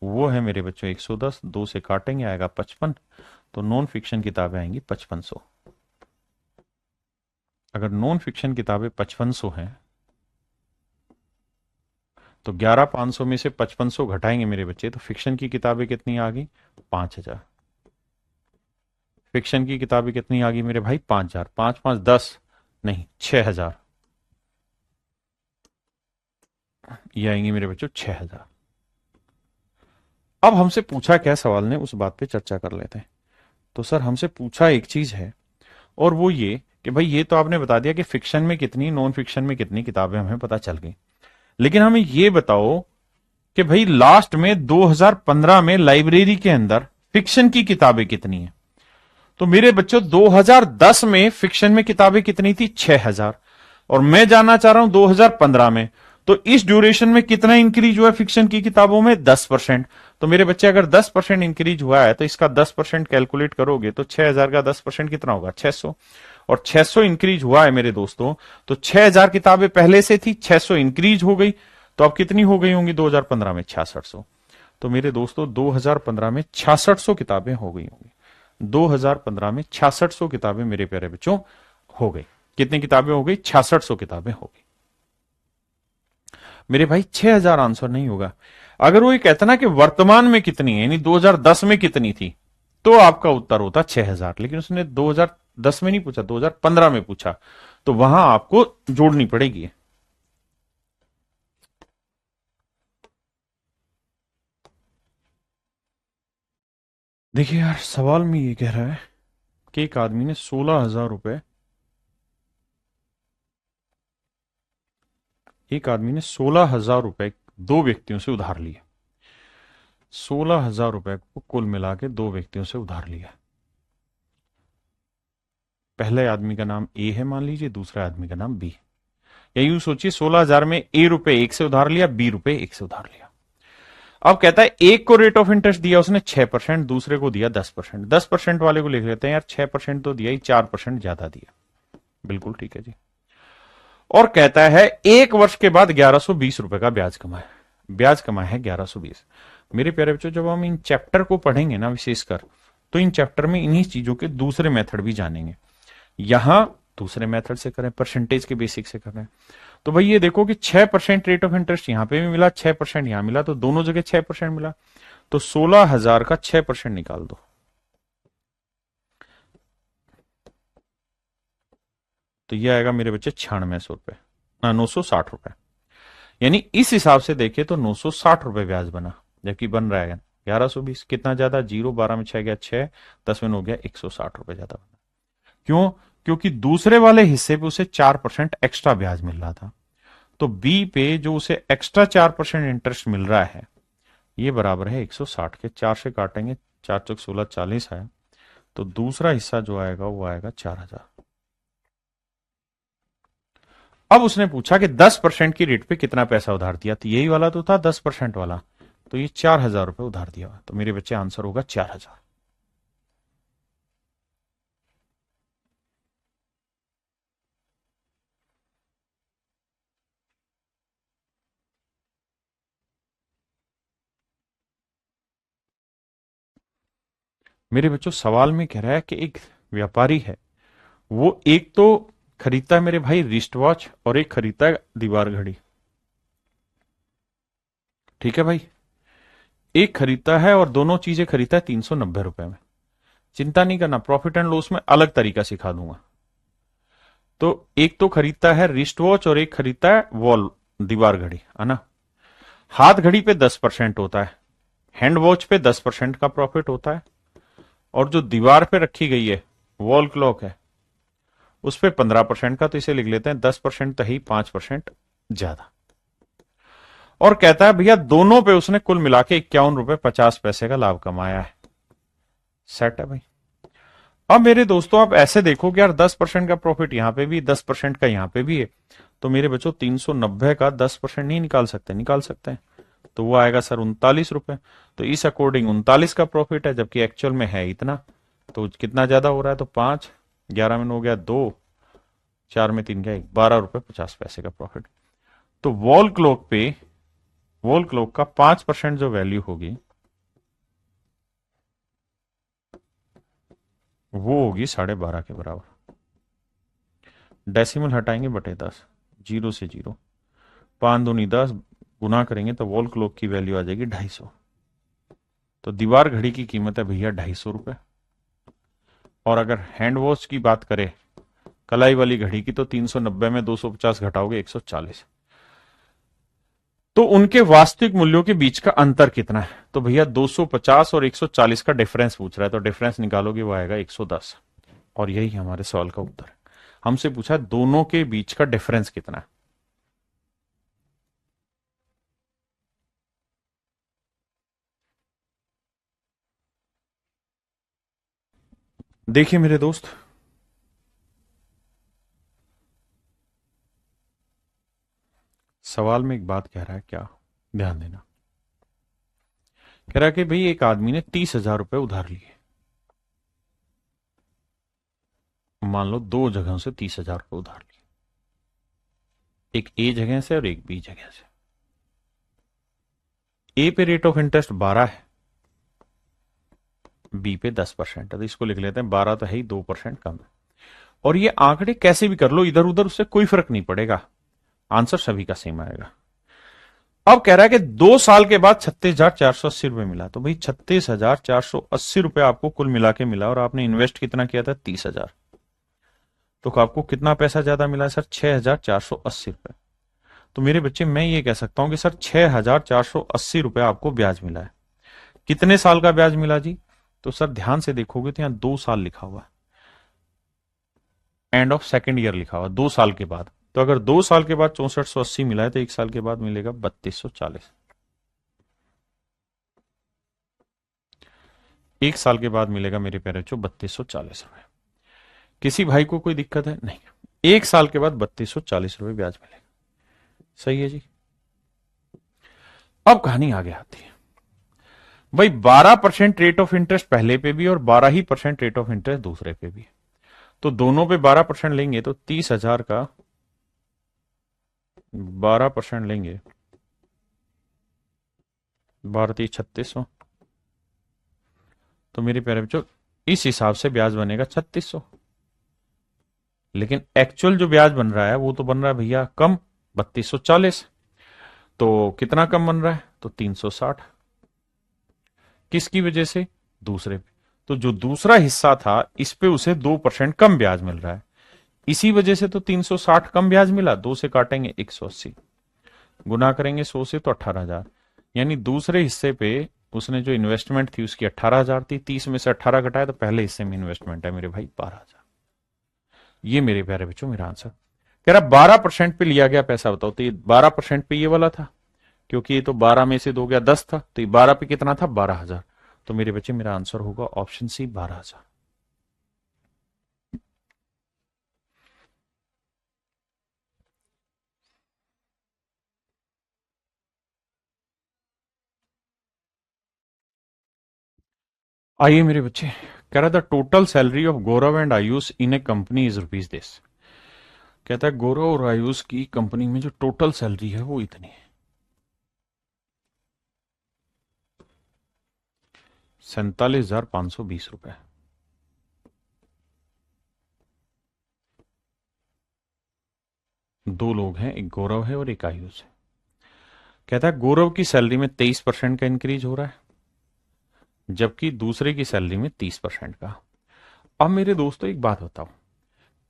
वो है मेरे बच्चों 110। 2 से काटेंगे आएगा 55। तो नॉन फिक्शन किताबें आएंगी 5500। अगर नॉन फिक्शन किताबें 5500 हैं तो 11,500 में से 5500 घटाएंगे मेरे बच्चे, तो फिक्शन की किताबें कितनी आ गई? 5,000। फिक्शन की किताबें कितनी आ गई मेरे भाई? 5,000। 5 5 10, नहीं 6,000। ये आएंगी मेरे बच्चों 6,000। अब हमसे पूछा क्या सवाल ने, उस बात पे चर्चा कर लेते हैं। तो सर हमसे पूछा एक चीज है, और वो ये कि भाई ये तो आपने बता दिया कि फिक्शन में कितनी, नॉन फिक्शन में कितनी किताबें हमें पता चल गई, लेकिन हमें ये बताओ कि भाई लास्ट में 2015 में लाइब्रेरी के अंदर फिक्शन की किताबें कितनी है। तो मेरे बच्चों 2010 में फिक्शन में किताबें कितनी थी? 6,000। और मैं जानना चाह रहा हूं 2015 में, तो इस ड्यूरेशन में कितना इंक्रीज हुआ फिक्शन की किताबों में? 10%। तो मेरे बच्चे अगर 10% इंक्रीज हुआ है तो इसका 10% कैलकुलेट करोगे तो 6,000 का 10% कितना होगा? 600। और 600 इंक्रीज हुआ है मेरे दोस्तों, तो 6,000 किताबें पहले से थी, 600 इंक्रीज हो गई, तो अब कितनी हो गई होंगी 2015 में? 6600। तो मेरे दोस्तों 2015 में 6600 किताबें हो गई होंगी। 2015 में 6600 किताबें मेरे प्यारे बच्चों हो गई। कितनी किताबें हो गई? 6600 किताबें हो गई। मेरे भाई 6000 आंसर नहीं होगा। अगर वो ये कहता ना कि वर्तमान में कितनी है, यानी 2010 में कितनी थी, तो आपका उत्तर होता 6000। लेकिन उसने 2010 में नहीं पूछा, 2015 में पूछा, तो वहां आपको जोड़नी पड़ेगी। देखिए यार, सवाल में ये कह रहा है कि एक आदमी ने 16,000 रुपए, एक आदमी ने 16,000 रुपए दो व्यक्तियों से उधार लिए। 16,000 रुपए को कुल मिला के दो व्यक्तियों से उधार लिया। पहले आदमी का नाम ए है मान लीजिए, दूसरे आदमी का नाम बी। या यूं सोचिए, 16,000 में ए रुपए एक से उधार लिया, बी रुपए एक से उधार लिया। अब कहता है एक को रेट ऑफ इंटरेस्ट दिया उसने 6%, दूसरे को दिया 10%। 10% वाले को लिख लेते हैं यार, 6% तो दिया ही, 4% ज्यादा दिया। बिल्कुल ठीक है जी। और कहता है एक वर्ष के बाद 1120 रुपए का ब्याज कमाया। ब्याज कमाया है 1120। मेरे प्यारे बच्चों, जब हम इन चैप्टर को पढ़ेंगे ना विशेषकर, तो इन चैप्टर में इन्हीं चीजों के दूसरे मेथड भी जानेंगे। यहां दूसरे मेथड से करें, परसेंटेज के बेसिक से कर रहे हैं। तो भाई ये देखो कि 6% रेट ऑफ इंटरेस्ट यहां पे भी मिला, 6% यहां मिला, तो दोनों जगह 6% मिला। तो 16,000 का 6% निकाल दो, तो ये आएगा मेरे बच्चे 9600 रुपए, 960 रुपए। यानी इस हिसाब से देखे तो 960 रुपए ब्याज बना, जबकि बन रहा है 1120। कितना ज्यादा? 0, 12 में 6 गया 6, 10 में हो गया 160 रुपए ज्यादा बना। क्यों? क्योंकि दूसरे वाले हिस्से पे उसे 4% एक्स्ट्रा ब्याज मिल रहा था। तो बी पे जो उसे एक्स्ट्रा 4% इंटरेस्ट मिल रहा है, ये बराबर है 160 के। 4 से काटेंगे, 4 चौक 16, 40 है। तो दूसरा हिस्सा जो आएगा वो आएगा 4,000। अब उसने पूछा कि 10% की रेट पे कितना पैसा उधार दिया, तो यही वाला तो था 10% वाला, तो ये 4,000 रुपए उधार दिया हुआ। तो मेरे बच्चे आंसर होगा 4,000। मेरे बच्चों, सवाल में कह रहा है कि एक व्यापारी है, वो एक तो खरीदता है मेरे भाई रिस्ट वॉच, और एक खरीदता है दीवार घड़ी। ठीक है भाई, एक खरीदता है और दोनों चीजें खरीदता है 390 रुपए में। चिंता नहीं करना, प्रॉफिट एंड लॉस में अलग तरीका सिखा दूंगा। तो एक तो खरीदता है रिस्ट वॉच और एक खरीदता है वॉल, दीवार घड़ी, है ना। हाथ घड़ी पे 10% होता है, हैंड वॉच पे 10% का प्रॉफिट होता है, और जो दीवार पे रखी गई है वॉल क्लॉक है, उस पे 15% का, तो इसे लिख लेते हैं 10% तो ही, 5% ज्यादा। और कहता है भैया दोनों पे उसने कुल मिला के 51 रुपए 50 पैसे का लाभ कमाया है। सेट है भाई। अब मेरे दोस्तों, आप ऐसे देखो कि यार 10% का प्रॉफिट यहां पे भी, 10% का यहां पे भी है, तो मेरे बच्चों 390 का 10% नहीं निकाल सकते? निकाल सकते हैं। तो वो आएगा सर 39 रुपए। तो इस अकॉर्डिंग 39 का प्रॉफिट है, जबकि एक्चुअल में है इतना। तो कितना ज्यादा हो रहा है? तो 5, 11 में हो गया 2, 4 में 3 गया 1, 12 रुपए 50 पैसे का प्रॉफिट। तो वॉल क्लॉक पे, वॉल क्लॉक का 5% जो वैल्यू होगी वो होगी 12.5 के बराबर। डेसिमल हटाएंगे बटे 10, जीरो से जीरो, 5 दूनी 10, गुना करेंगे तो वॉल क्लॉक की वैल्यू आ जाएगी 250। तो दीवार घड़ी की कीमत है भैया 250 रुपए। और अगर हैंड वॉच की बात करें, कलाई वाली घड़ी की, तो 390 में 250 घटाओगे 140। तो उनके वास्तविक मूल्यों के बीच का अंतर कितना है? तो भैया 250 और 140 का डिफरेंस पूछ रहा है, तो डिफरेंस निकालोगे वो आएगा 110। और यही हमारे सवाल का उत्तर है। हमसे पूछा दोनों के बीच का डिफरेंस कितना है। देखिए मेरे दोस्त, सवाल में एक बात कह रहा है क्या, ध्यान देना। कह रहा कि भाई एक आदमी ने 30,000 रुपए उधार लिए, मान लो दो जगहों से 30,000 रुपए उधार लिए, एक ए जगह से और एक बी जगह से। ए पे रेट ऑफ इंटरेस्ट 12 है, बी पे 10% है, तो इसको लिख लेते हैं 12 तो है ही, 2% कम है। और ये आंकड़े कैसे भी कर लो इधर उधर, उससे कोई फर्क नहीं पड़ेगा, आंसर सभी का सेम आएगा। अब कह रहा है कि 2 साल के बाद 36,480 रुपए मिला, तो भाई 36,480 रुपए आपको कुल मिला के मिला, और आपने इन्वेस्ट कितना किया था 30,000, तो आपको कितना पैसा ज्यादा मिला सर 6,480 रुपए। तो मेरे बच्चे मैं ये कह सकता हूं कि सर 6,480 रुपए आपको ब्याज मिला है। कितने साल का ब्याज मिला जी? तो सर ध्यान से देखोगे तो यहां 2 साल लिखा हुआ, एंड ऑफ सेकेंड ईयर लिखा हुआ, 2 साल के बाद। तो अगर 2 साल के बाद 6480 मिला है तो 1 साल के बाद मिलेगा 3240। 1 साल के बाद मिलेगा मेरे प्यारे बच्चों 3240 रुपए। किसी भाई को कोई दिक्कत है? नहीं। 1 साल के बाद 3240 रुपए ब्याज मिलेगा। सही है जी। अब कहानी आगे आती है भाई, 12% रेट ऑफ इंटरेस्ट पहले पे भी और 12% रेट ऑफ इंटरेस्ट दूसरे पे भी, तो दोनों पे 12% लेंगे तो 30,000 का 12% लेंगे, 12,3600। तो मेरे प्यारे बच्चों इस हिसाब से ब्याज बनेगा 3600, लेकिन एक्चुअल जो ब्याज बन रहा है वो तो बन रहा है भैया कम, 3240। तो कितना कम बन रहा है? तो 360। किसकी वजह से? दूसरे पे। तो जो दूसरा हिस्सा था इस पे उसे 2% कम ब्याज मिल रहा है, इसी वजह से तो 360 कम ब्याज मिला। 2 से काटेंगे 180, गुना करेंगे 100 से तो 18,000, यानी दूसरे हिस्से पे उसने जो इन्वेस्टमेंट थी उसकी 18,000 थी, 30 में से 18 घटाए तो पहले हिस्से में इन्वेस्टमेंट है मेरे भाई 12,000। ये मेरे प्यारे बच्चों मेरा आंसर। कह रहा 12% पे लिया गया पैसा, बताओ तो ये 12% पे ये वाला था, क्योंकि ये तो 12 में से 2 गया 10 था, तो ये 12 पे कितना था? 12,000। तो मेरे बच्चे मेरा आंसर होगा ऑप्शन सी 12,000। आइए मेरे बच्चे, कह रहा था total salary of Gaurav and Ayush in A company is rupees this. कहता है गौरव और आयुष की कंपनी में जो टोटल सैलरी है वो इतनी है, 47,520 रुपए। दो लोग हैं, एक गौरव है और एक आयुष है। कहता है गौरव की सैलरी में 23% का इंक्रीज हो रहा है, जबकि दूसरे की सैलरी में 30% का। अब मेरे दोस्तों एक बात बताओ,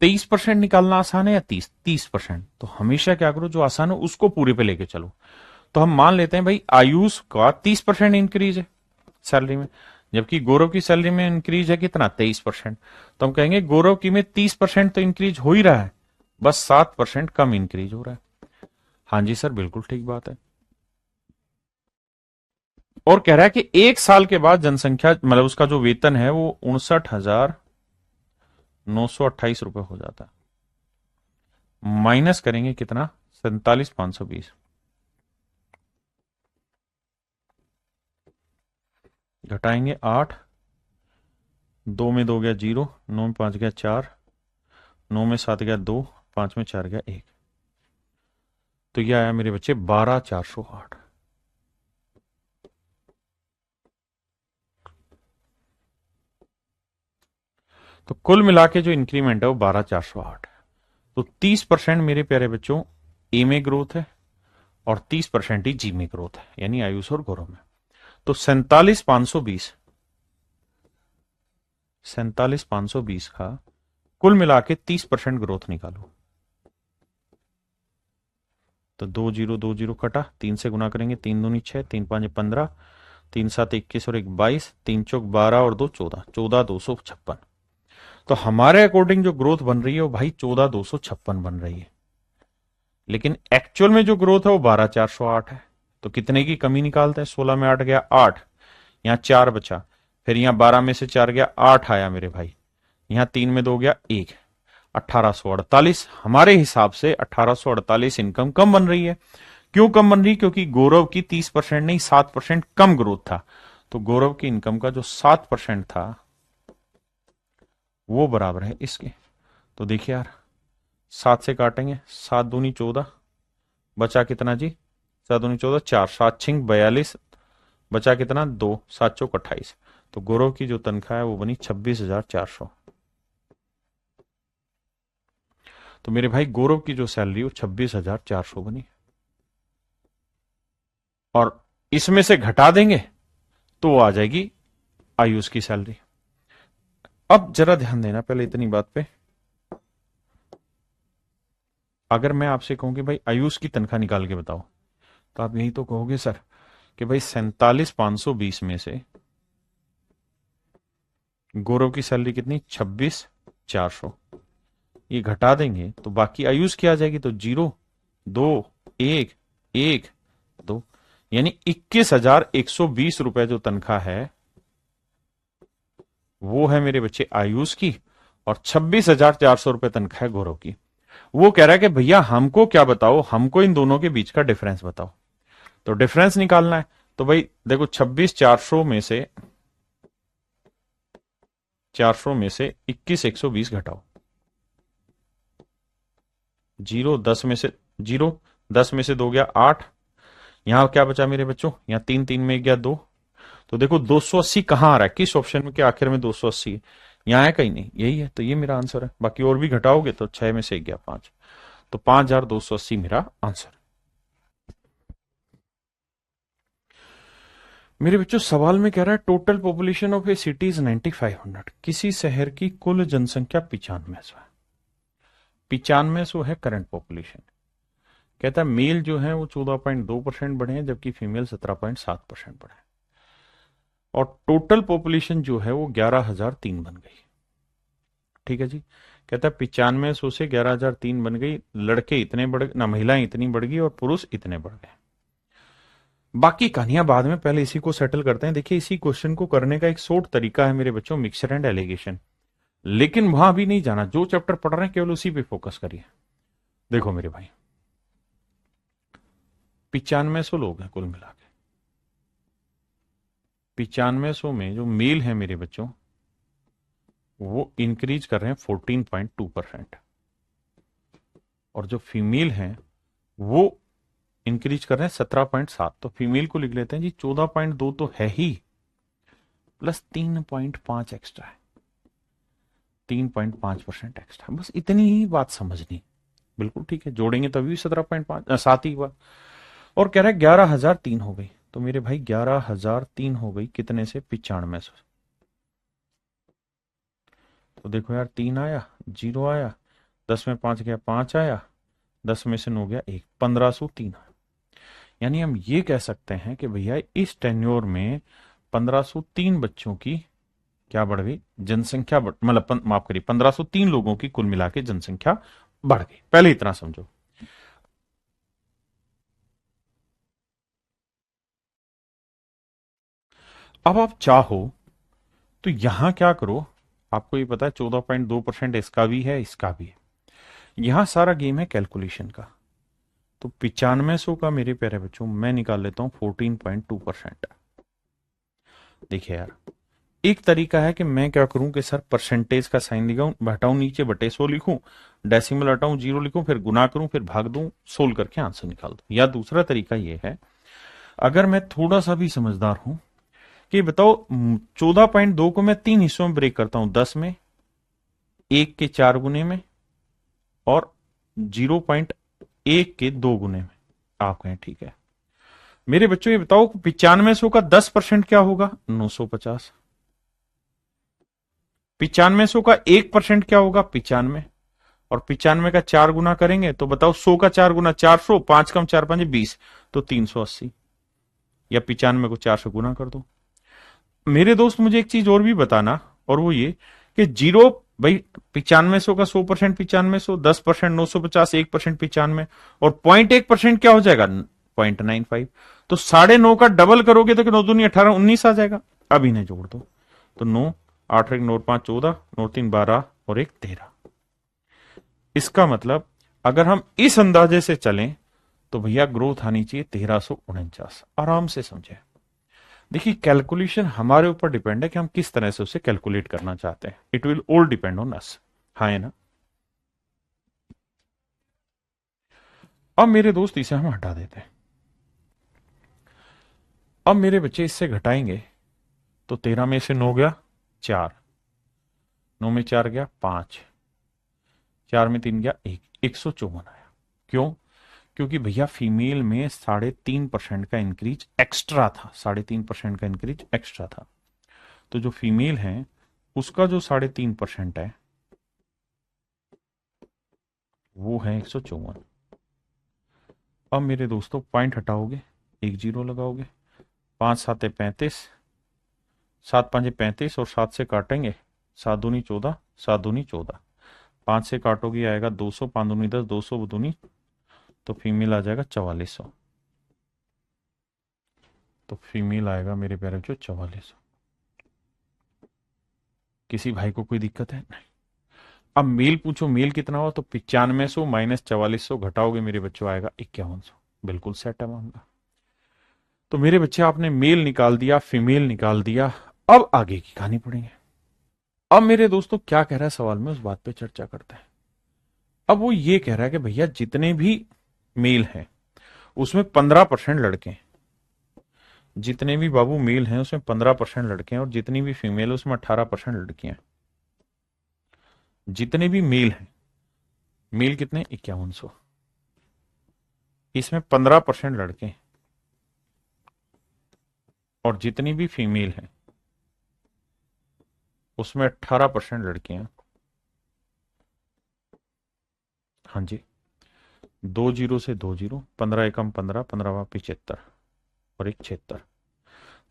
23% निकालना आसान है या 30%? तो हमेशा क्या करो, जो आसान हो उसको पूरे पे लेके चलो। तो हम मान लेते हैं भाई आयुष का 30% इंक्रीज है सैलरी में, जबकि गौरव की सैलरी में इंक्रीज है कितना? 23%। तो हम कहेंगे गौरव की में 30% तो इंक्रीज हो ही रहा है, बस 7% कम इंक्रीज हो रहा है। हाँ जी सर, बिल्कुल ठीक बात है। और कह रहा है कि 1 साल के बाद जनसंख्या, मतलब उसका जो वेतन है वो 59,928 रुपए हो जाता है। माइनस करेंगे कितना? 47,520। घटाएंगे 8, 2 में 2 गया 0, 9 में 5 गया 4, 9 में 7 गया 2, 5 में 4 गया 1। तो यह आया मेरे बच्चे 12,408। तो कुल मिला के जो इंक्रीमेंट है वो 12,408 है। तो 30% मेरे प्यारे बच्चों ए में ग्रोथ है और 30% ही जी में ग्रोथ है, यानी आयुष और गौरव में। तो 47,520 का कुल मिला के 30% ग्रोथ निकालो। तो 2 0 कटा, 3 से गुना करेंगे, 3 दूनी 6, 3 5 15, 3 7 21 और 1 22, 3 चौक 12 और 2 14, 14,256। तो हमारे अकॉर्डिंग जो ग्रोथ बन रही है वो भाई 14,256 बन रही है, लेकिन एक्चुअल में जो ग्रोथ है वो 12,408 है। तो कितने की कमी निकालते हैं? 16 में 8 गया 8, यहां 4 बचा, फिर यहां 12 में से 4 गया 8 आया मेरे भाई, यहां 3 में 2 गया 1, 1848। हमारे हिसाब से 1848 इनकम कम बन रही है। क्यों कम बन रही? क्योंकि गौरव की 30% नहीं 7% कम ग्रोथ था, तो गौरव की इनकम का जो 7% था वो बराबर है इसके। तो देखिए यार, 7 से काटेंगे, 7 दूनी 14, बचा कितना जी, 7 दूनी 14, 4, 7 छिंग 42, बचा कितना 2, 7 चौक 28। तो गौरव की जो तनख्वाह है वो बनी 26,400। तो मेरे भाई गौरव की जो सैलरी वो 26,400 बनी, और इसमें से घटा देंगे तो वो आ जाएगी आयुष की सैलरी। अब जरा ध्यान देना पहले इतनी बात पे, अगर मैं आपसे कहूं कि भाई आयुष की तनख्वाह निकाल के बताओ, तो आप यही तो कहोगे सर कि भाई 47,520 में से गौरव की सैलरी कितनी, 26,400, ये घटा देंगे तो बाकी आयुष की आ जाएगी। तो 0, 2, 1, 1, 2, यानी 21,120 रुपए जो तनख्वाह है वो है मेरे बच्चे आयुष की, और 26,400 रुपए तनख्वाह है गौरव की। वो कह रहा है कि भैया हमको क्या बताओ, हमको इन दोनों के बीच का डिफरेंस बताओ। तो डिफरेंस निकालना है, तो भाई देखो 26,400 में से 21,120 घटाओ, 0, 10 में से 0, 10 में से 2 गया 8, यहां क्या बचा मेरे बच्चों, यहां 3, 3 में गया 2। तो देखो 280 कहां आ रहा है, किस ऑप्शन में के आखिर में 280 है, यहां है कहीं नहीं, यही है। तो ये मेरा आंसर है। बाकी और भी घटाओगे तो 6 में से गया 5, तो 5,280 मेरा आंसर। मेरे बच्चों सवाल में कह रहा है total population of A city is 9500, किसी शहर की कुल जनसंख्या 9500 है। 9500 है करंट पॉपुलेशन। कहता है मेल जो है वो 14.2% बढ़े हैं, जबकि फीमेल 17.7% बढ़े हैं, और टोटल पॉपुलेशन जो है वो 11,003 बन गई। ठीक है जी। कहता है 9500 से 11,003 बन गई, लड़के इतने बढ़ ना, महिलाएं इतनी बढ़ गई और पुरुष इतने बढ़ गए। बाकी कहानियां बाद में, पहले इसी को सेटल करते हैं। देखिए इसी क्वेश्चन को करने का एक शॉर्ट तरीका है मेरे बच्चों, मिक्सचर एंड एलिगेशन, लेकिन वहां भी नहीं जाना, जो चैप्टर पढ़ रहे हैं केवल उसी पे फोकस करिए। देखो मेरे भाई 9500 लोग हैं कुल मिला के, 9500 में जो मेल है मेरे बच्चों वो इंक्रीज कर रहे हैं 14.2%, और जो फीमेल है वो इंक्रीज कर रहे हैं 17.7। तो फीमेल को लिख लेते हैं जी 14.2 तो है ही, प्लस 3.5 एक्स्ट्रा है, 3.5% एक्स्ट्रा, बस इतनी ही बात समझनी। बिल्कुल ठीक है, जोड़ेंगे तभी 17.5 7 ही हुआ। और कह रहा है 11,003 हो गई, तो मेरे भाई 11,003 हो गई कितने से, 9500। तो देखो यार 3 आया, 0 आया, 10 में 5 गया 5 आया, 10 में से 9 गया 1, 1503 आया। यानी हम ये कह सकते हैं कि भैया इस टेन्योर में 1503 बच्चों की क्या बढ़ गई, जनसंख्या मतलब माफ करिए 1503 लोगों की कुल मिला के जनसंख्या बढ़ गई। पहले इतना समझो। अब आप चाहो तो यहां क्या करो, आपको ये पता है 14.2% इसका भी है, इसका भी है, यहां सारा गेम है कैलकुलेशन का। तो 9500 का मेरे प्यारे बच्चों मैं निकाल लेता हूं 14.2%। देखिए यार एक तरीका है कि मैं क्या करूं कि सर परसेंटेज का साइन लगाऊं, घटाऊं नीचे बटे 100 लिखूं, डेसिमल हटाऊं 0 लिखूं, फिर गुना करूं, फिर भाग दूं, सोल्व करके आंसर निकाल दूं। या दूसरा तरीका यह है, अगर मैं थोड़ा सा भी समझदार हूं, कि बताओ 14.2 को मैं 3 हिस्सों में ब्रेक करता हूं, 10 में, 1 के 4 गुने में, और 0.1 के 2 गुने में। आप कहें ठीक है मेरे बच्चों, ये बताओ 9500 का 10% क्या होगा, 950। 9500 का 1% क्या होगा, 95, और 95 का 4 गुना करेंगे तो बताओ 100 का 4 गुना 400, 5 कम 4 5 20, तो 380, या 95 को 4 से गुना कर दो। मेरे दोस्त मुझे एक चीज और भी बताना, और वो ये कि जीरो, भाई 9500 का 100% 9500, 10% 950, 1% 95, और 0.1% क्या हो जाएगा, 0.95। तो 9.5 का डबल करोगे तो 9 दूनी 18, 19 आ जाएगा। अब इन्हें जोड़ दो, तो 9, 8 1 9 5 14, 9 3 12 और 1 13। इसका मतलब अगर हम इस अंदाजे से चलें तो भैया ग्रोथ आनी चाहिए 1349। आराम से समझे, देखिए कैलकुलेशन हमारे ऊपर डिपेंड है कि हम किस तरह से उसे कैलकुलेट करना चाहते हैं। It will all depend on us. हाँ है ना। अब मेरे दोस्त इसे हम हटा देते हैं। अब मेरे बच्चे इससे घटाएंगे तो 13 में से 9 गया 4, 9 में 4 गया 5, 4 में 3 गया 1, 154 आया। क्यों? क्योंकि भैया फीमेल में 3.5% का इंक्रीज एक्स्ट्रा था, 3.5% का इंक्रीज एक्स्ट्रा था। तो जो फीमेल है उसका जो 3.5% है वो है 154। अब मेरे दोस्तों पॉइंट हटाओगे, एक जीरो लगाओगे, 5 7 35, 7 5 35 और 7 से काटेंगे, 7 दूनी 14, 7 दूनी 14, 5 से काटोगे आएगा 200, 5 दूनी 10, 200 दूनी, तो फीमेल आ जाएगा 4400। तो फीमेल आएगा मेरे प्यारे बच्चों 4400। किसी भाई को कोई दिक्कत है? नहीं। अब मेल पूछो मेल कितना हुआ, तो 9500 माइनस 4400 घटाओगे मेरे बच्चों आएगा 5100। बिल्कुल सेट है मामला। तो मेरे बच्चे आपने मेल निकाल दिया, फीमेल निकाल दिया। अब आगे की कहानी पढ़ेंगे। अब मेरे दोस्तों क्या कह रहा है सवाल में, उस बात पे चर्चा करते हैं। अब वो ये कह रहा है कि भैया जितने भी मेल हैं उसमें 15% लड़के हैं, जितने भी बाबू मेल हैं उसमें 15% लड़के हैं, और जितनी भी फीमेल है उसमें 18% लड़कियां हैं। जितने भी मेल हैं, मेल कितने 5100, इसमें 15% लड़के हैं, और जितनी भी फीमेल हैं उसमें 18% लड़कियां हैं। हाँ जी, 2 जीरो से 2 जीरो, 15 एकम 15, 15 75 और एक 76।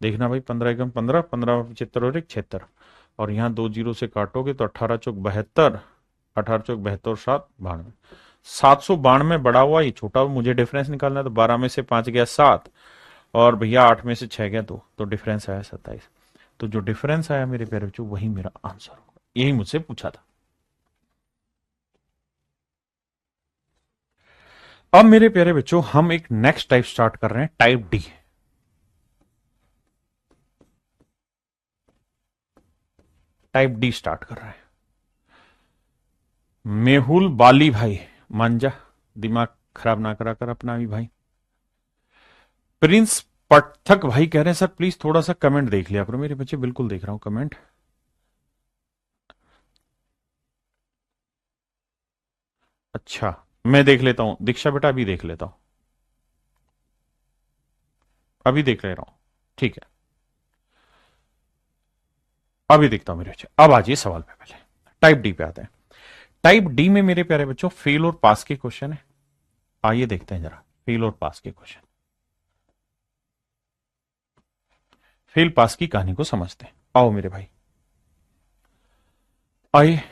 देखना भाई, 15 एकम 15, 15 75 और एक 76, और यहाँ 2 जीरो से काटोगे तो 18 चौक 72, 18 चौक 72, 7 92, 792 बड़ा हुआ, ये छोटा हुआ। मुझे डिफरेंस निकालना है, तो 12 में से 5 गया 7, और भैया 8 में से 6 गया 2, तो डिफरेंस आया 27। तो जो डिफरेंस आया मेरे प्यारे बच्चों वही मेरा आंसर होगा। यही मुझसे पूछा था। अब मेरे प्यारे बच्चों हम एक नेक्स्ट टाइप स्टार्ट कर रहे हैं, type D. Type D start कर रहे हैं। मेहुल बाली भाई मांझा, दिमाग खराब ना करा कर अपना भी भाई। प्रिंस पटथक भाई कह रहे हैं सर प्लीज थोड़ा सा कमेंट देख लिया करो। मेरे बच्चे बिल्कुल देख रहा हूं कमेंट। अच्छा मैं देख लेता हूं, दीक्षा बेटा अभी देख लेता हूं, अभी देख ले रहा हूं। ठीक है, अभी देखता हूं मेरे बच्चे। अब आ जाइए सवाल पे, पहले टाइप डी पे आते हैं। टाइप डी में मेरे प्यारे बच्चों फेल और पास के क्वेश्चन है। आइए देखते हैं जरा फेल और पास के क्वेश्चन। फेल पास की कहानी को समझते हैं। आओ मेरे भाई, आइए।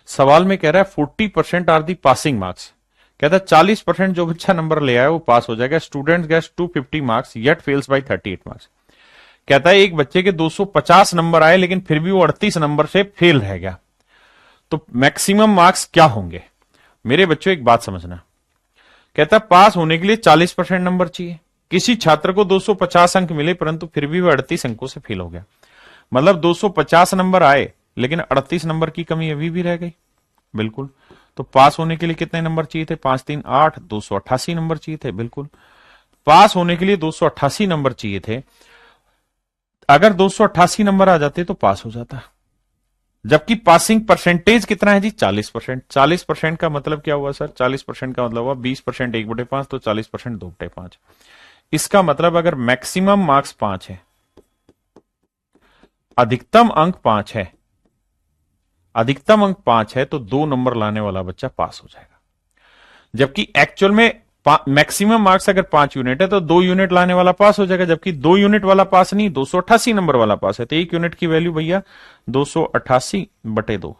सवाल में कह रहा है 40% आर दी पासिंग मार्क्स। कहता है 40% जो बच्चा नंबर ले आया वो पास हो जाएगा। Student gets 250 marks yet fails by 38 marks. कहता है एक बच्चे के 250 नंबर आए लेकिन फिर भी वो 38 नंबर से फेल रह गया, तो मैक्सिमम मार्क्स क्या होंगे? मेरे बच्चों एक बात समझना, कहता है पास होने के लिए 40% नंबर चाहिए। किसी छात्र को 250 अंक मिले परंतु फिर भी वह 38 अंकों से फेल हो गया, मतलब 250 नंबर आए लेकिन 38 नंबर की कमी अभी भी रह गई। बिल्कुल। तो पास होने के लिए कितने नंबर चाहिए थे? 5 3 8, 288 नंबर चाहिए थे। बिल्कुल, पास होने के लिए 288 नंबर चाहिए थे। अगर 288 नंबर आ जाते तो पास हो जाता, जबकि पासिंग परसेंटेज कितना है जी? 40%। 40% का मतलब क्या हुआ सर? 40% का मतलब हुआ 20% 1/5, तो 40% 2/5। इसका मतलब अगर मैक्सिमम मार्क्स 5 है, अधिकतम अंक 5 है, अधिकतम अंक 5 है, तो 2 नंबर लाने वाला बच्चा पास हो जाएगा। जबकि एक्चुअल में मैक्सिमम मार्क्स अगर 5 यूनिट है तो 2 यूनिट लाने वाला पास हो जाएगा, जबकि 2 यूनिट वाला पास नहीं, 288 नंबर वाला पास है। तो 1 यूनिट की वैल्यू भैया 288/2,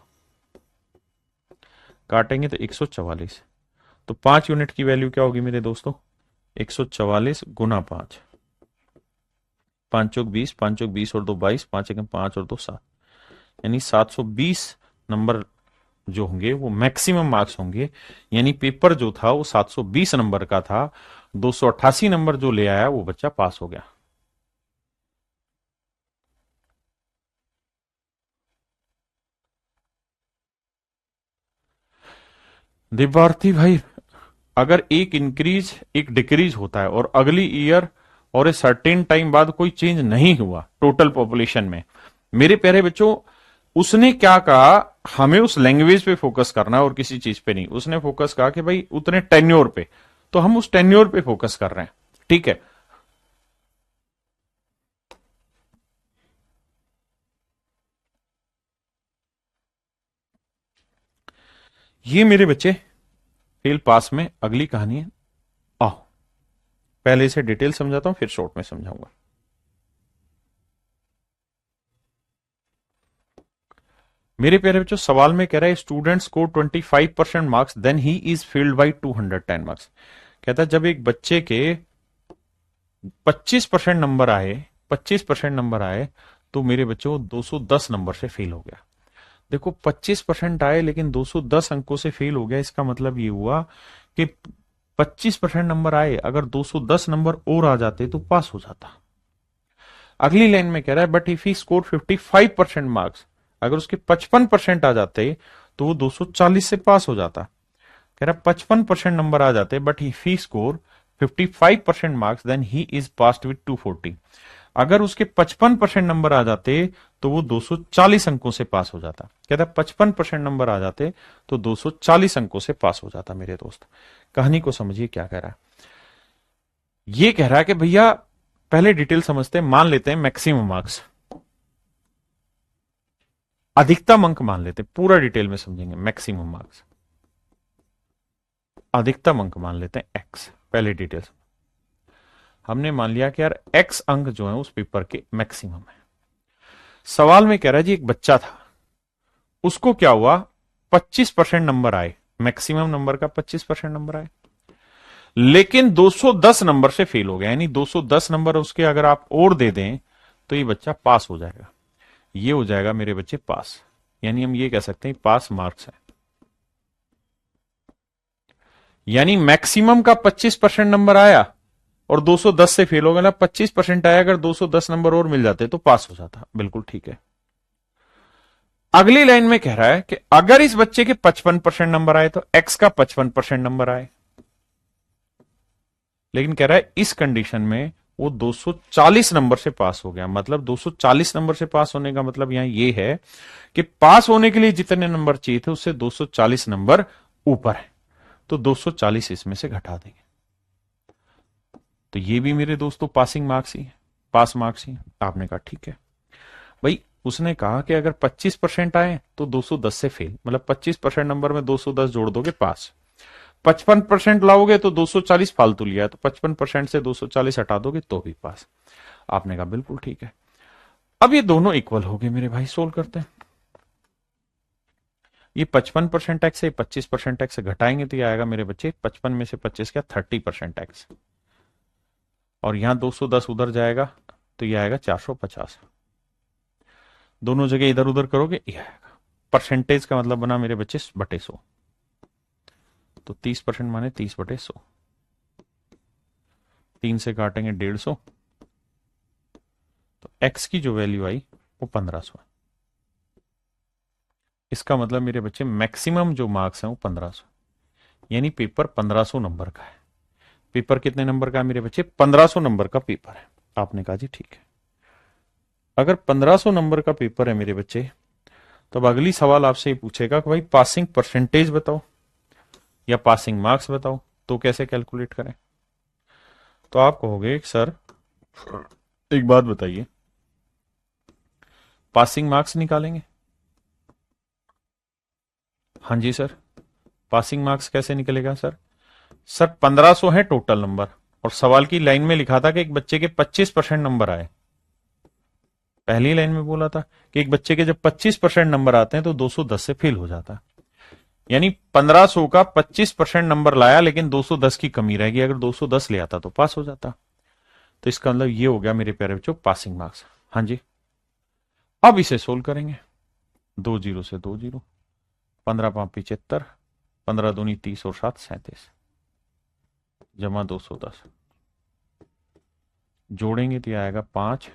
काटेंगे तो 144। तो 5 यूनिट की वैल्यू क्या होगी मेरे दोस्तों? 144 गुना 5, 5 चौक 20, 5 चौक 20 और 2 22, 5 एकम 5 और 2 7, यानी 720 नंबर जो होंगे वो मैक्सिमम मार्क्स होंगे। यानी पेपर जो था वो 720 नंबर का था, 288 नंबर जो ले आया वो बच्चा पास हो गया। दिव्यार्थी भाई, अगर एक इंक्रीज एक डिक्रीज होता है और अगली ईयर और ए सर्टेन टाइम बाद कोई चेंज नहीं हुआ टोटल पॉपुलेशन में, मेरे प्यारे बच्चों, उसने क्या कहा, हमें उस लैंग्वेज पे फोकस करना है और किसी चीज पे नहीं। उसने फोकस कहा कि भाई उतने टेन्योर पे, तो हम उस टेन्योर पे फोकस कर रहे हैं। ठीक है, ये मेरे बच्चे फेल पास में अगली कहानी है। आओ पहले इसे डिटेल समझाता हूं, फिर शॉर्ट में समझाऊंगा। मेरे प्यारे बच्चों, सवाल में कह रहा है student score 25% marks then he is failed by 210 marks. कहता है जब एक बच्चे के 25% नंबर आए, 25% नंबर आए, तो मेरे बच्चों 210 नंबर से फेल हो गया। देखो 25% आए लेकिन 210 अंकों से फेल हो गया, इसका मतलब ये हुआ कि 25% नंबर आए, अगर 210 नंबर और आ जाते तो पास हो जाता। अगली लाइन में कह रहा है but if he score 55% marks, अगर उसके 55% आ जाते तो वो 240 से पास हो जाता। कह रहा 55% नंबर आ जाते but if he score 55% marks then he is passed with 240। अगर उसके 55% नंबर आ जाते तो वो 240 अंकों से पास हो जाता। कहता 55% नंबर आ जाते तो 240 अंकों से पास हो जाता। मेरे दोस्त, कहानी को समझिए क्या कह रहा है। ये कह रहा है कि भैया पहले डिटेल समझते हैं, मान लेते हैं मैक्सिमम मार्क्स, अधिकतम अंक मान लेते हैं, पूरा डिटेल में समझेंगे। मैक्सिमम मार्क्स, अधिकतम अंक मान लेते हैं एक्स। पहले डिटेल हमने मान लिया कि यार एक्स अंक जो है उस पेपर के मैक्सिमम है। सवाल में कह रहा है जी एक बच्चा था, उसको क्या हुआ, 25% नंबर आए, मैक्सिमम नंबर का 25% नंबर आए, लेकिन 210 नंबर से फेल हो गया। यानी 210 नंबर उसके अगर आप और दे दें तो ये बच्चा पास हो जाएगा। ये हो जाएगा मेरे बच्चे पास। यानी हम ये कह सकते हैं पास मार्क्स है। यानी मैक्सिमम का 25% नंबर आया और 210 से फेल हो गया, 25% आया, अगर 210 नंबर और मिल जाते तो पास हो जाता। बिल्कुल ठीक है। अगली लाइन में कह रहा है कि अगर इस बच्चे के 55% नंबर आए तो एक्स का 55% नंबर आए, लेकिन कह रहा है इस कंडीशन में वो 240 नंबर से पास हो गया। मतलब 240 नंबर से पास होने का मतलब यहां ये है कि पास होने के लिए जितने नंबर चाहिए थे उससे 240 नंबर ऊपर है, तो 240 इसमें से घटा देंगे। तो ये भी मेरे दोस्तों पासिंग मार्क्स ही है, पास मार्क्स ही। आपने कहा ठीक है भाई, उसने कहा कि अगर 25% आए तो 210 से फेल, मतलब 25% नंबर में 210 जोड़ दोगे पास, 55% लाओगे तो 240 फालतू लिया, तो 55% से 240 हटा दोगे तो भी पास। आपने कहा बिल्कुल ठीक है। अब ये दोनों इक्वल हो गए मेरे भाई, सोल्व करते हैं। ये 55% टैक्स है, 25% टैक्स घटाएंगे तो ये आएगा मेरे बच्चे 55 में से 25 क्या 30% टैक्स, और यहां 210 उधर जाएगा तो ये आएगा 450। दोनों जगह इधर उधर करोगे ये आएगा। परसेंटेज का मतलब बना मेरे बच्चे बटे 100, तो 30% माने 30/100, 3 से काटेंगे 150, तो x की जो वैल्यू आई वो 1500 है। इसका मतलब मेरे बच्चे मैक्सिमम जो मार्क्स हैं वो 1500, यानी पेपर 1500 नंबर का है। पेपर कितने नंबर का है मेरे बच्चे, 1500 नंबर का पेपर है। आपने कहा जी ठीक है। अगर 1500 नंबर का पेपर है मेरे बच्चे, तो अब अगली सवाल आपसे ये पूछेगा कि भाई पासिंग परसेंटेज बताओ या पासिंग मार्क्स बताओ, तो कैसे कैलकुलेट करें। तो आप कहोगे सर एक बात बताइए, पासिंग मार्क्स निकालेंगे। हाँ जी सर, पासिंग मार्क्स कैसे निकलेगा सर। सर 1500 है टोटल नंबर, और सवाल की लाइन में लिखा था कि एक बच्चे के 25% नंबर आए। पहली लाइन में बोला था कि एक बच्चे के जब 25% नंबर आते हैं तो 210 से फेल हो जाता है। यानी 1500 का 25% नंबर लाया, लेकिन 210 की कमी रहेगी, अगर 210 ले आता तो पास हो जाता। तो इसका मतलब ये हो गया मेरे प्यारे बच्चों पासिंग मार्क्स। हाँ जी, अब इसे सोल्व करेंगे। 2 जीरो से 2 जीरो, 15×5 = 75, 15×2 = 30 और 7 = 37, जमा 210, जोड़ेंगे तो यह आएगा 5,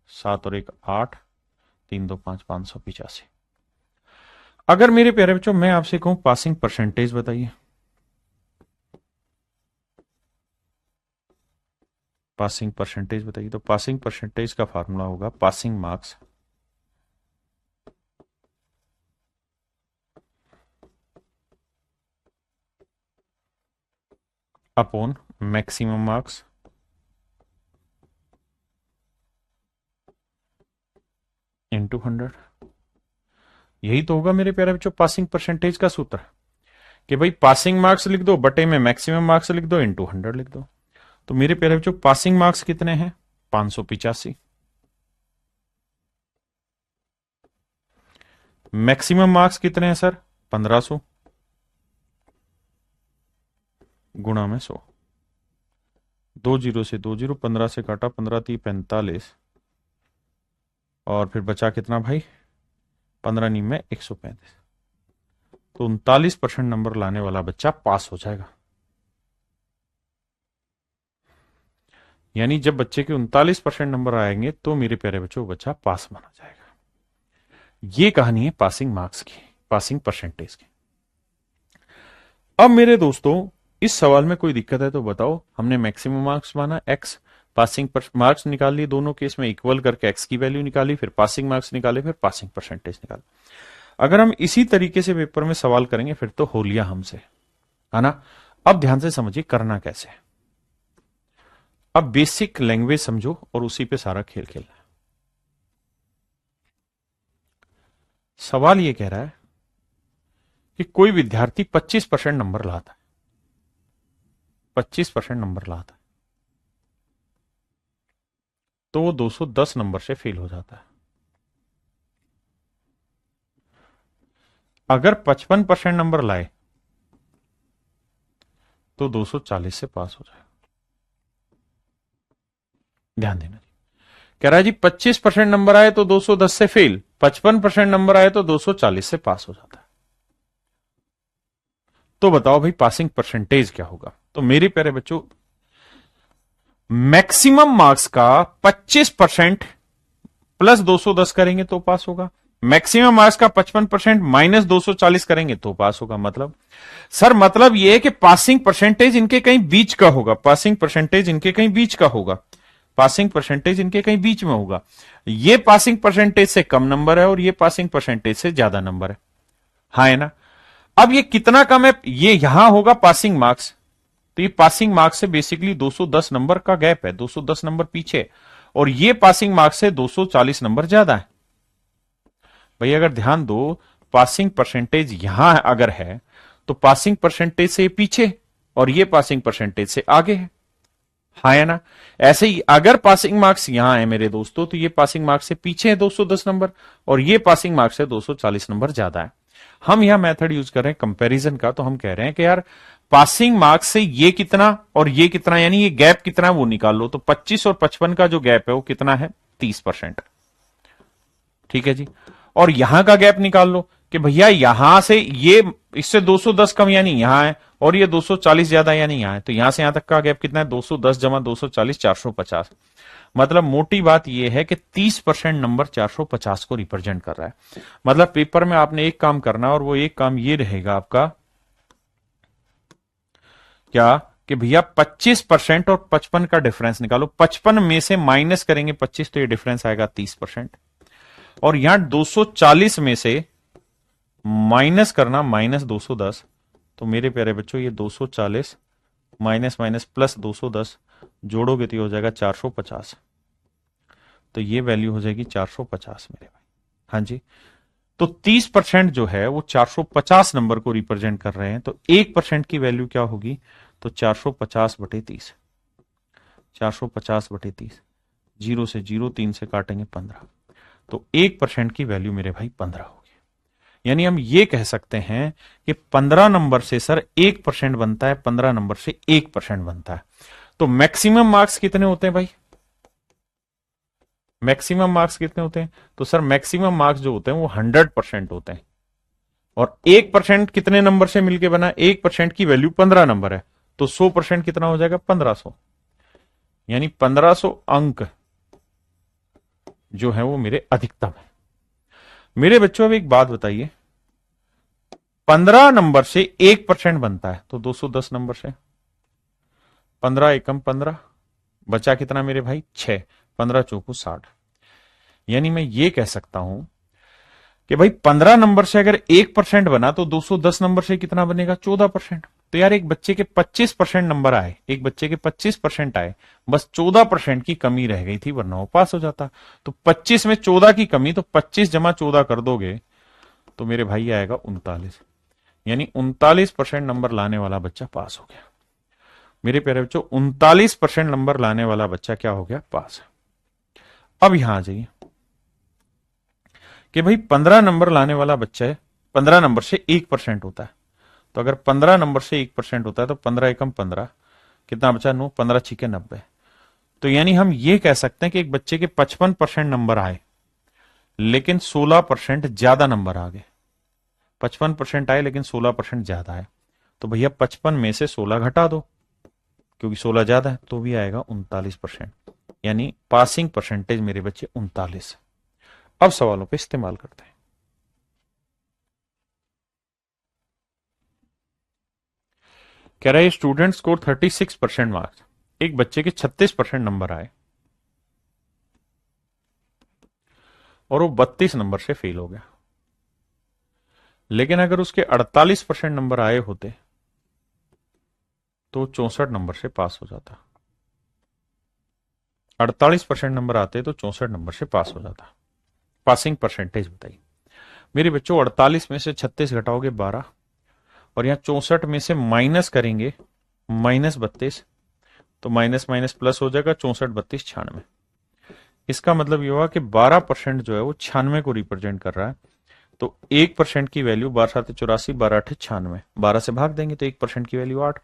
7 और 1 8, 3 2 5, 585। अगर मेरे प्यारे बच्चों मैं आपसे कहूं पासिंग परसेंटेज बताइए, पासिंग परसेंटेज बताइए। तो पासिंग परसेंटेज का फॉर्मूला होगा passing marks upon maximum marks into 100। यही तो होगा मेरे प्यारे बच्चों पासिंग परसेंटेज का सूत्र, कि भाई पासिंग मार्क्स लिख दो बटे में मैक्सिमम मार्क्स लिख दो इंटू 100 लिख दो। तो मेरे प्यारे बच्चों पासिंग मार्क्स कितने हैं? 585। मैक्सिमम मार्क्स कितने हैं सर? 1500 गुणा में 100। 20 से 20, 15 से काटा, 15 3 45, और फिर बचा कितना भाई? 15 नी में 135। तो 39% नंबर लाने वाला बच्चा पास हो जाएगा। यानी जब बच्चे के 39% नंबर आएंगे तो मेरे प्यारे बच्चों बच्चा पास माना जाएगा। ये कहानी है पासिंग मार्क्स की, पासिंग परसेंटेज की। अब मेरे दोस्तों इस सवाल में कोई दिक्कत है तो बताओ। हमने मैक्सिमम मार्क्स माना x, पासिंग मार्क्स निकाल लिए, दोनों केस में इक्वल करके x की वैल्यू निकाली, फिर पासिंग मार्क्स निकाले, फिर पासिंग परसेंटेज निकाले। अगर हम इसी तरीके से पेपर में सवाल करेंगे फिर तो हो लिया हमसे, है ना। अब ध्यान से समझिए करना कैसे है। अब बेसिक लैंग्वेज समझो और उसी पे सारा खेल खेलना है। सवाल ये कह रहा है कि कोई विद्यार्थी 25% नंबर लाता है, 25% नंबर लाता है, तो वो 210 नंबर से फेल हो जाता है। अगर 55% नंबर लाए तो 240 से पास हो जाएगा। ध्यान देना। कह रहा है जी 25% नंबर आए तो 210 से फेल, 55% नंबर आए तो 240 से पास हो जाता है। तो बताओ भाई पासिंग परसेंटेज क्या होगा? तो मेरे प्यारे बच्चों मैक्सिमम मार्क्स का 25% प्लस 210 करेंगे तो पास होगा, मैक्सिमम मार्क्स का 55% माइनस 240 करेंगे तो पास होगा। मतलब सर मतलब यह है कि पासिंग परसेंटेज इनके कहीं बीच का होगा, पासिंग परसेंटेज इनके कहीं बीच का होगा, पासिंग परसेंटेज इनके कहीं बीच में होगा। ये पासिंग परसेंटेज से कम नंबर है और ये पासिंग परसेंटेज से ज्यादा नंबर है, हाँ है ना। अब ये कितना कम है? ये यहां होगा पासिंग मार्क्स, तो ये पासिंग मार्क्स से बेसिकली 210 नंबर का गैप है, 210 नंबर पीछे, और ये पासिंग मार्क्स से 240 नंबर ज्यादा है। भाई अगर ध्यान दो पासिंग परसेंटेज यहां अगर है तो पासिंग परसेंटेज से पीछे और ये पासिंग परसेंटेज से आगे है, हाँ है ना। ऐसे ही अगर पासिंग मार्क्स यहां है मेरे दोस्तों तो ये पासिंग मार्क्स से पीछे है 210 नंबर, और ये पासिंग मार्क्स से 240 नंबर ज्यादा है। हम यहां मेथड यूज कर रहे हैं कंपैरिजन का, तो हम कह रहे हैं कि यार पासिंग मार्क्स से ये कितना और ये कितना, यानी ये गैप कितना है वो निकाल लो। तो 25 और 55 का जो गैप है वो कितना है? 30%। ठीक है जी। और यहां का गैप निकाल लो कि भैया यहां से ये इससे 210 कम यानी यहां है, और ये 240 ज्यादा यानी यहां है, तो यहां से यहां तक का गैप कितना है? 210 जमा 240 450। मतलब मोटी बात यह है कि 30% नंबर 450 को रिप्रेजेंट कर रहा है। मतलब पेपर में आपने एक काम करना और वो एक काम ये रहेगा आपका क्या कि भैया 25% और 55 का डिफरेंस निकालो। 55 में से माइनस करेंगे 25 तो ये डिफरेंस आएगा 30%, और यहां 240 में से माइनस करना माइनस 210। तो मेरे प्यारे बच्चों ये 240 माइनस माइनस प्लस 210 जोड़ोगे तो ये हो जाएगा 450। तो ये वैल्यू हो जाएगी 450 मेरे भाई, हाँ जी। तो 30% जो है वो 450 नंबर को रिप्रेजेंट कर रहे हैं, तो 1% की वैल्यू क्या होगी? तो 450 बटे 30, 450 बटे 30, 0 से 0 3 से काटेंगे 15, तो 1% की वैल्यू मेरे भाई 15 होगी। यानी हम ये कह सकते हैं कि 15 नंबर से सर 1% बनता है, 15 नंबर से 1% बनता है। तो मैक्सिमम मार्क्स कितने होते हैं भाई? मैक्सिमम मार्क्स कितने होते हैं? तो सर मैक्सिमम मार्क्स जो होते हैं वो 100% होते हैं, और 1% कितने नंबर से मिलके बना? 1% की वैल्यू 15 नंबर है, तो 100% कितना हो जाएगा? 1500। यानी 1500 अंक जो है वो मेरे अधिकतम है। मेरे बच्चों अब एक बात बताइए, 15 नंबर से 1% बनता है तो 210 नंबर से 15 एकम 15, बचा कितना मेरे भाई 6, 15 चौकू 60। यानी मैं ये कह सकता हूं कि भाई 15 नंबर से अगर 1% बना तो 210 नंबर से कितना बनेगा 14%। तो यार एक बच्चे के 25% नंबर आए, एक बच्चे के 25% आए, बस 14% की कमी रह गई थी, वरना वो पास हो जाता। तो 25 में 14 की कमी, तो 25 जमा 14 कर दोगे तो मेरे भाई आएगा 39। यानी 39% नंबर लाने वाला बच्चा पास हो गया। मेरे प्यारे बच्चों 39% नंबर लाने वाला बच्चा क्या हो गया, पास। अब यहां आ जाइए कि भाई 15 नंबर लाने वाला बच्चा है, 15 नंबर से 1% होता है। तो अगर 15 नंबर से 1% होता है तो 15 एकम 15, कितना बचा 9, 15 छिके 90। तो यानी हम ये कह सकते हैं कि एक बच्चे के 55% नंबर आए लेकिन 16% ज्यादा नंबर आ गए। 55% आए लेकिन 16% ज्यादा आए। तो भैया 55 में से 16 घटा दो, क्योंकि 16 ज्यादा है, तो भी आएगा 39%। यानी पासिंग परसेंटेज मेरे बच्चे 39। अब सवालों पे इस्तेमाल करते हैं। कह रहा है स्टूडेंट स्कोर 36% मार्क्स, एक बच्चे के 36% नंबर आए और वो 32 नंबर से फेल हो गया। लेकिन अगर उसके 48% नंबर आए होते तो 64 नंबर से पास हो जाता। 48% नंबर आते तो 64 नंबर से पास हो जाता। पासिंग परसेंटेज बताइए मेरे बच्चों। 48 में से 36 घटाओगे 12, और यहां 64 में से माइनस करेंगे -32, तो माइनस माइनस प्लस हो जाएगा, 64 32 96। इसका मतलब ये हुआ कि 12% जो है वो 96 को रिप्रेजेंट कर रहा है। तो 1% की वैल्यू 12×7 = 84, 12×8 = 96, 12 से भाग देंगे तो 1% की वैल्यू 8।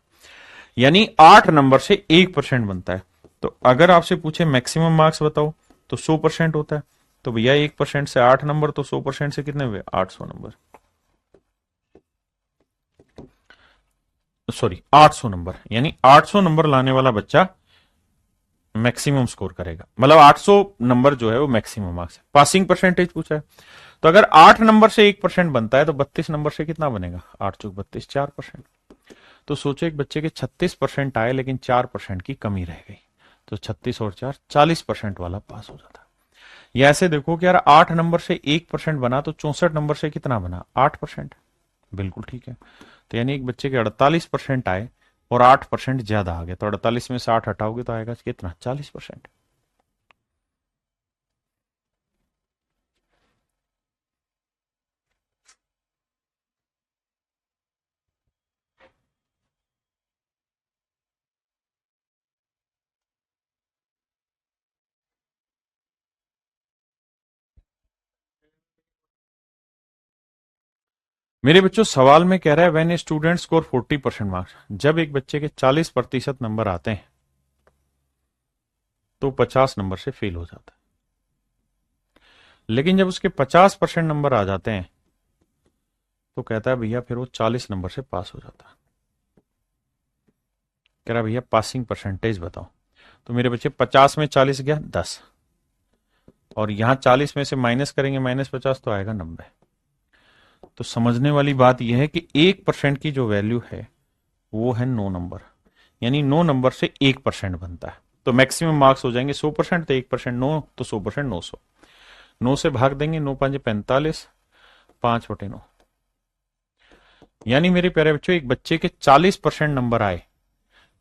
यानी 8 नंबर से 1% बनता है। तो अगर आपसे पूछे मैक्सिमम मार्क्स बताओ तो 100% होता है। तो भैया 1% से 8 नंबर, तो 100% से कितने हुए 800 नंबर, सॉरी 800 नंबर। यानी 800 नंबर लाने वाला बच्चा मैक्सिमम स्कोर करेगा, मतलब 800 नंबर जो है वो मैक्सिमम मार्क्स है। पासिंग परसेंटेज पूछा है, तो अगर 8 नंबर से 1% बनता है तो 32 नंबर से कितना बनेगा, 8 चौक 32, 4%। तो सोचो एक बच्चे के 36% आए लेकिन 4% की कमी रह गई, तो 36 और 4 40% वाला पास हो जाता। या ऐसे देखो कि यार 8 नंबर से 1% बना तो 64 नंबर से कितना बना 8%। बिल्कुल ठीक है। तो यानी एक बच्चे के 48% आए और 8% ज्यादा आ गया, तो 48 में से 8 हटाओगे तो आएगा कितना 40%। मेरे बच्चों सवाल में कह रहा है when a student score 40% marks, जब एक बच्चे के 40% नंबर आते हैं तो 50 नंबर से फेल हो जाता है। लेकिन जब उसके 50% नंबर आ जाते हैं तो कहता है भैया फिर वो 40 नंबर से पास हो जाता है। कह रहा भैया पासिंग परसेंटेज बताओ। तो मेरे बच्चे 50 में 40 गया 10, और यहां 40 में से माइनस करेंगे -50 तो आएगा 90। तो समझने वाली बात यह है कि 1% की जो वैल्यू है वो है 9 नंबर। यानी 9 नंबर से 1% बनता है। तो मैक्सिमम मार्क्स हो जाएंगे 100%, तो 1% 9, तो 100% 900। 9 से भाग देंगे, 9 5 45, 5/9। यानी मेरे प्यारे बच्चों एक बच्चे के 40% नंबर आए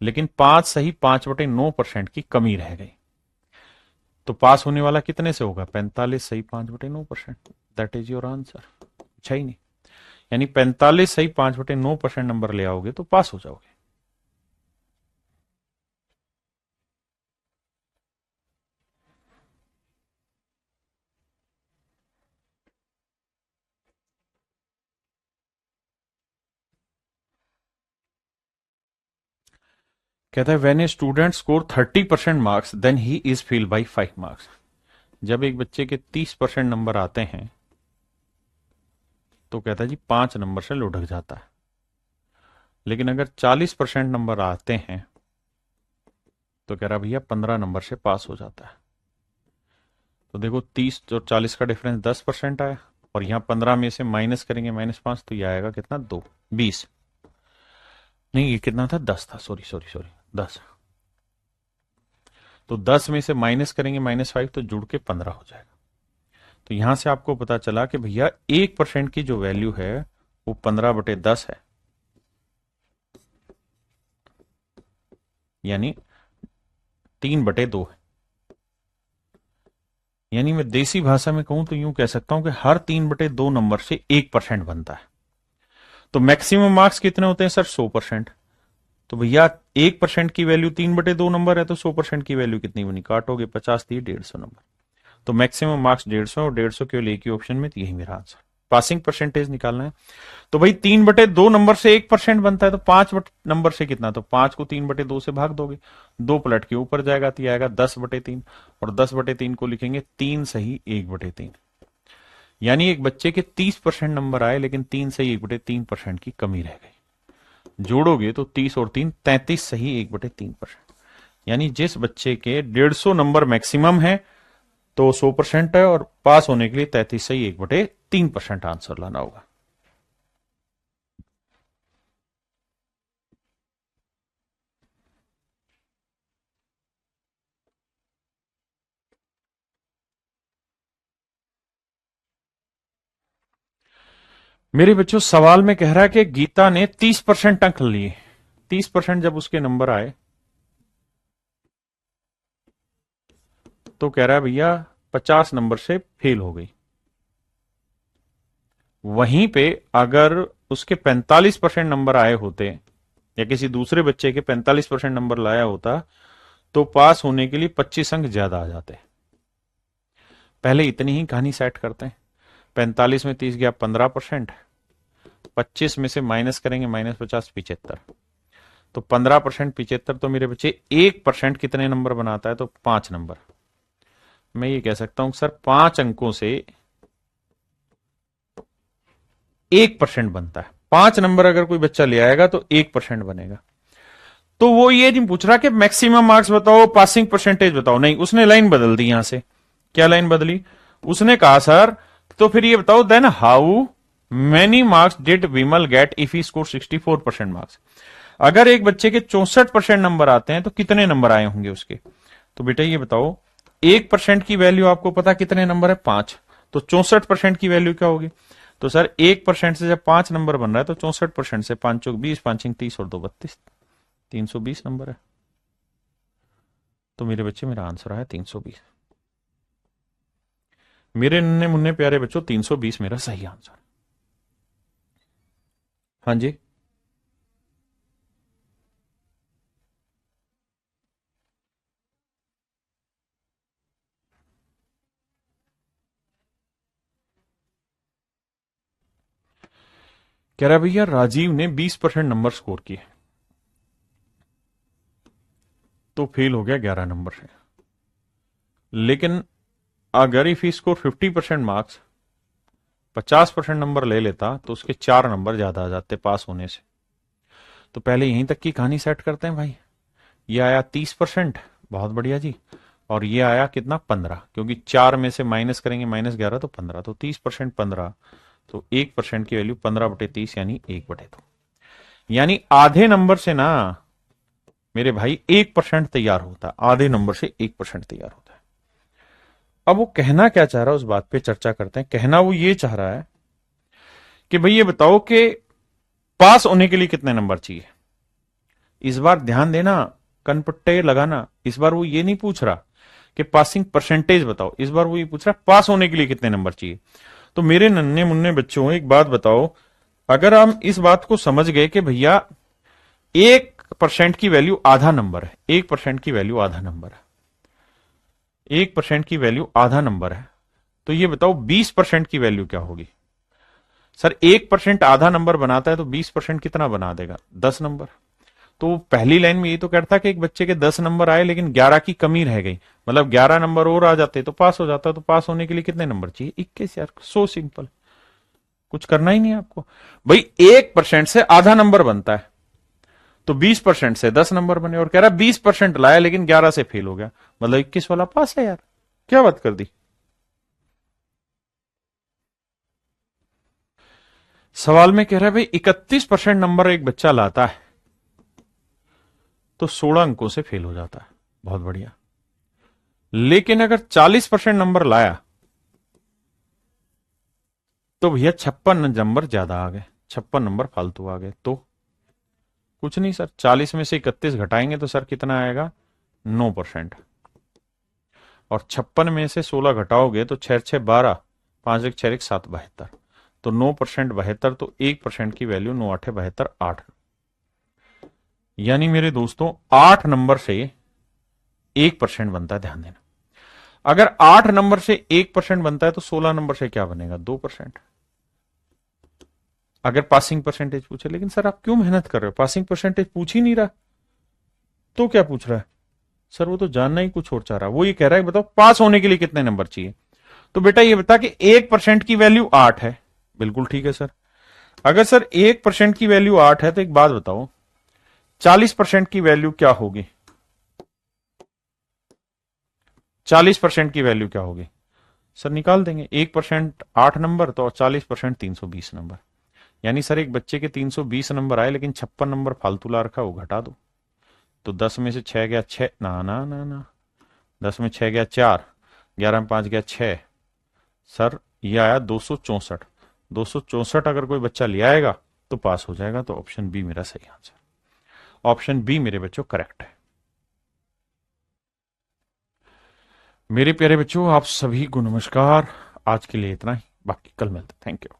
लेकिन 5 सही 5/9% की कमी रह गई। तो पास होने वाला कितने से होगा 45 सही 5/9%। That is your answer. अच्छा ही नहीं। यानी 45 सही 5/9% नंबर ले आओगे तो पास हो जाओगे। कहता है when a student score 30% marks then he is fail by 5 marks. जब एक बच्चे के 30% नंबर आते हैं तो कहता है जी 5 नंबर से लुढ़क जाता है। लेकिन अगर 40% नंबर आते हैं तो कह रहा भैया 15 नंबर से पास हो जाता है। तो देखो 30 और 40 का डिफरेंस 10% आया, और यहां 15 में से माइनस करेंगे -5, तो ये आएगा कितना 2 20। नहीं ये कितना था 10 था, सॉरी सॉरी सॉरी 10। तो 10 में से माइनस करेंगे -5 तो जुड़ के 15 हो जाएगा। तो यहां से आपको पता चला कि भैया 1% की जो वैल्यू है वो 15/10 है, यानी 3/2 है। यानी मैं देसी भाषा में कहूं तो यूं कह सकता हूं कि हर 3/2 नंबर से 1% बनता है। तो मैक्सिमम मार्क्स कितने होते हैं सर? 100%। तो भैया 1% की वैल्यू 3/2 नंबर है, तो 100% की वैल्यू कितनी बनी? काटोगे 50 थी 150 नंबर। तो मैक्सिमम मार्क्स 150 और 150 केवल एक ही ऑप्शन में, यही मेरा आंसर। पासिंग परसेंटेज निकालना है। तो भाई 3/2 नंबर से 1% बनता है, तो 5 नंबर से कितना? तो 5 को 3/2 से भाग दोगे, 2 पलट के ऊपर जाएगा तो आएगा 10/3, और 10/3 को लिखेंगे 3 सही 1/3। यानी एक बच्चे के 30% नंबर आए, लेकिन 3 सही 1/3% की कमी रह गई। जोड़ोगे तो 30 और 3 33 सही 1/3%। यानी जिस बच्चे के 150 नंबर मैक्सिमम है तो 100% है, और पास होने के लिए 33 सही 1/3% आंसर लाना होगा। मेरे बच्चों सवाल में कह रहा है कि गीता ने 30% अंक लिए। 30% जब उसके नंबर आए तो कह रहा है भैया 50 नंबर से फेल हो गई। वहीं पे अगर उसके 45% नंबर आए होते, या किसी दूसरे बच्चे के 45% नंबर लाया होता, तो पास होने के लिए 25 अंक ज्यादा आ जाते। पहले इतनी ही कहानी सेट करते हैं। 45 में 30 गया 15%, 25 में से माइनस करेंगे -50 75, तो 15% 75, तो मेरे बच्चे 1% कितने नंबर बनाता है? तो 5 नंबर। मैं ये कह सकता हूं सर 5 अंकों से 1% बनता है। 5 नंबर अगर कोई बच्चा ले आएगा तो 1% बनेगा। तो वो ये नहीं पूछ रहा कि मैक्सिमम मार्क्स बताओ, पासिंग परसेंटेज बताओ, नहीं, उसने लाइन बदल दी। यहां से क्या लाइन बदली? उसने कहा सर तो फिर ये बताओ then how many marks did Vimal get if he score 64% marks. अगर एक बच्चे के 64% नंबर आते हैं तो कितने नंबर आए होंगे उसके? तो बेटा ये बताओ, 1% की वैल्यू आपको पता कितने नंबर है? 5। तो 64% की वैल्यू क्या होगी? तो सर 1% से जब 5 नंबर बन रहा है तो 64% से 5 चौक 20, 5 30 और 2 32, 320 नंबर है। तो मेरे बच्चे मेरा आंसर है 320। मेरे नन्हे मुन्ने प्यारे बच्चों 320 मेरा सही आंसर। हाँ जी। कह रहा भैया राजीव ने 20% नंबर स्कोर किए तो फेल हो गया 11 नंबर से। लेकिन अगर if he score 50% marks, 50% number ले लेता तो उसके 4 नंबर ज्यादा आ जाते पास होने से। तो पहले यहीं तक की कहानी सेट करते हैं भाई। ये आया 30%, बहुत बढ़िया जी। और ये आया कितना? 15, क्योंकि 4 में से माइनस करेंगे -11 तो 15, तो 30% 15, तो 1% की वैल्यू 15/30 यानी 1/2। यानी आधे नंबर से ना मेरे भाई 1% तैयार होता है, आधे नंबर से 1% तैयार होता है। अब वो कहना क्या चाह रहा है उस बात पे चर्चा करते हैं। कहना वो ये चाह रहा है कि भाई ये बताओ कि पास होने के लिए कितने नंबर चाहिए। इस बार ध्यान देना, कनपट्टे लगाना। इस बार वो ये नहीं पूछ रहा कि पासिंग परसेंटेज बताओ, इस बार वो ये पूछ रहा है पास होने के लिए कितने नंबर चाहिए। तो मेरे नन्हे मुन्ने बच्चों एक बात बताओ, अगर हम इस बात को समझ गए कि भैया 1% की वैल्यू आधा नंबर है, 1% की वैल्यू आधा नंबर है, 1% की वैल्यू आधा नंबर है, तो ये बताओ 20% की वैल्यू क्या होगी? सर 1% आधा नंबर बनाता है तो 20% कितना बना देगा? 10 नंबर। तो पहली लाइन में ये तो कहता कि एक बच्चे के 10 नंबर आए लेकिन 11 की कमी रह गई, मतलब 11 नंबर और आ जाते तो पास हो जाता। तो पास होने के लिए कितने नंबर चाहिए? 21 यार, सो सिंपल, कुछ करना ही नहीं आपको। भाई 1% से आधा नंबर बनता है, तो 20% से 10 नंबर बने, और कह रहा 20% लाया लेकिन 11 से फेल हो गया, मतलब 21 वाला पास है यार। क्या बात कर दी। सवाल में कह रहा है भाई 31% नंबर एक बच्चा लाता है तो 16 अंकों से फेल हो जाता है। बहुत बढ़िया। लेकिन अगर 40% नंबर लाया तो भैया 56 नंबर ज्यादा आ गए, 56 नंबर फालतू आ गए। तो कुछ नहीं सर, 40 में से 31 घटाएंगे तो सर कितना आएगा, 9%। और 56 में से 16 घटाओगे तो 6 6 12, 5 1 6 1 7 72। तो 9% 72, तो 1% की वैल्यू 9 8 72 8। यानी मेरे दोस्तों 8 नंबर से 1% बनता है, ध्यान देना। अगर 8 नंबर से 1% बनता है तो 16 नंबर से क्या बनेगा, 2%। अगर पासिंग परसेंटेज पूछे, लेकिन सर आप क्यों मेहनत कर रहे हो, पासिंग परसेंटेज पूछ ही नहीं रहा, तो क्या पूछ रहा है सर, वो तो जानना ही कुछ और चाह रहा है। वो ये कह रहा है बताओ पास होने के लिए कितने नंबर चाहिए। तो बेटा ये बता कि 1% की वैल्यू 8 है। बिल्कुल ठीक है सर। अगर सर 1% की वैल्यू 8 है तो एक बात बताओ, 40% की वैल्यू क्या होगी, 40% की वैल्यू क्या होगी सर, निकाल देंगे। 1% 8 नंबर, तो 40% 320 नंबर। यानी सर एक बच्चे के 320 नंबर आए लेकिन 56 नंबर फालतू ला रखा, वो घटा दो। तो 10 में से 6 गया 6, ना ना ना ना, 10 में 6 गया 4, 11 में 5 गया 6। सर ये आया 264। 264 अगर कोई बच्चा ले आएगा तो पास हो जाएगा। तो ऑप्शन बी मेरा सही आंसर, ऑप्शन बी मेरे बच्चों करेक्ट है। मेरे प्यारे बच्चों, आप सभी को नमस्कार। आज के लिए इतना ही, बाकी कल मिलते। Thank you.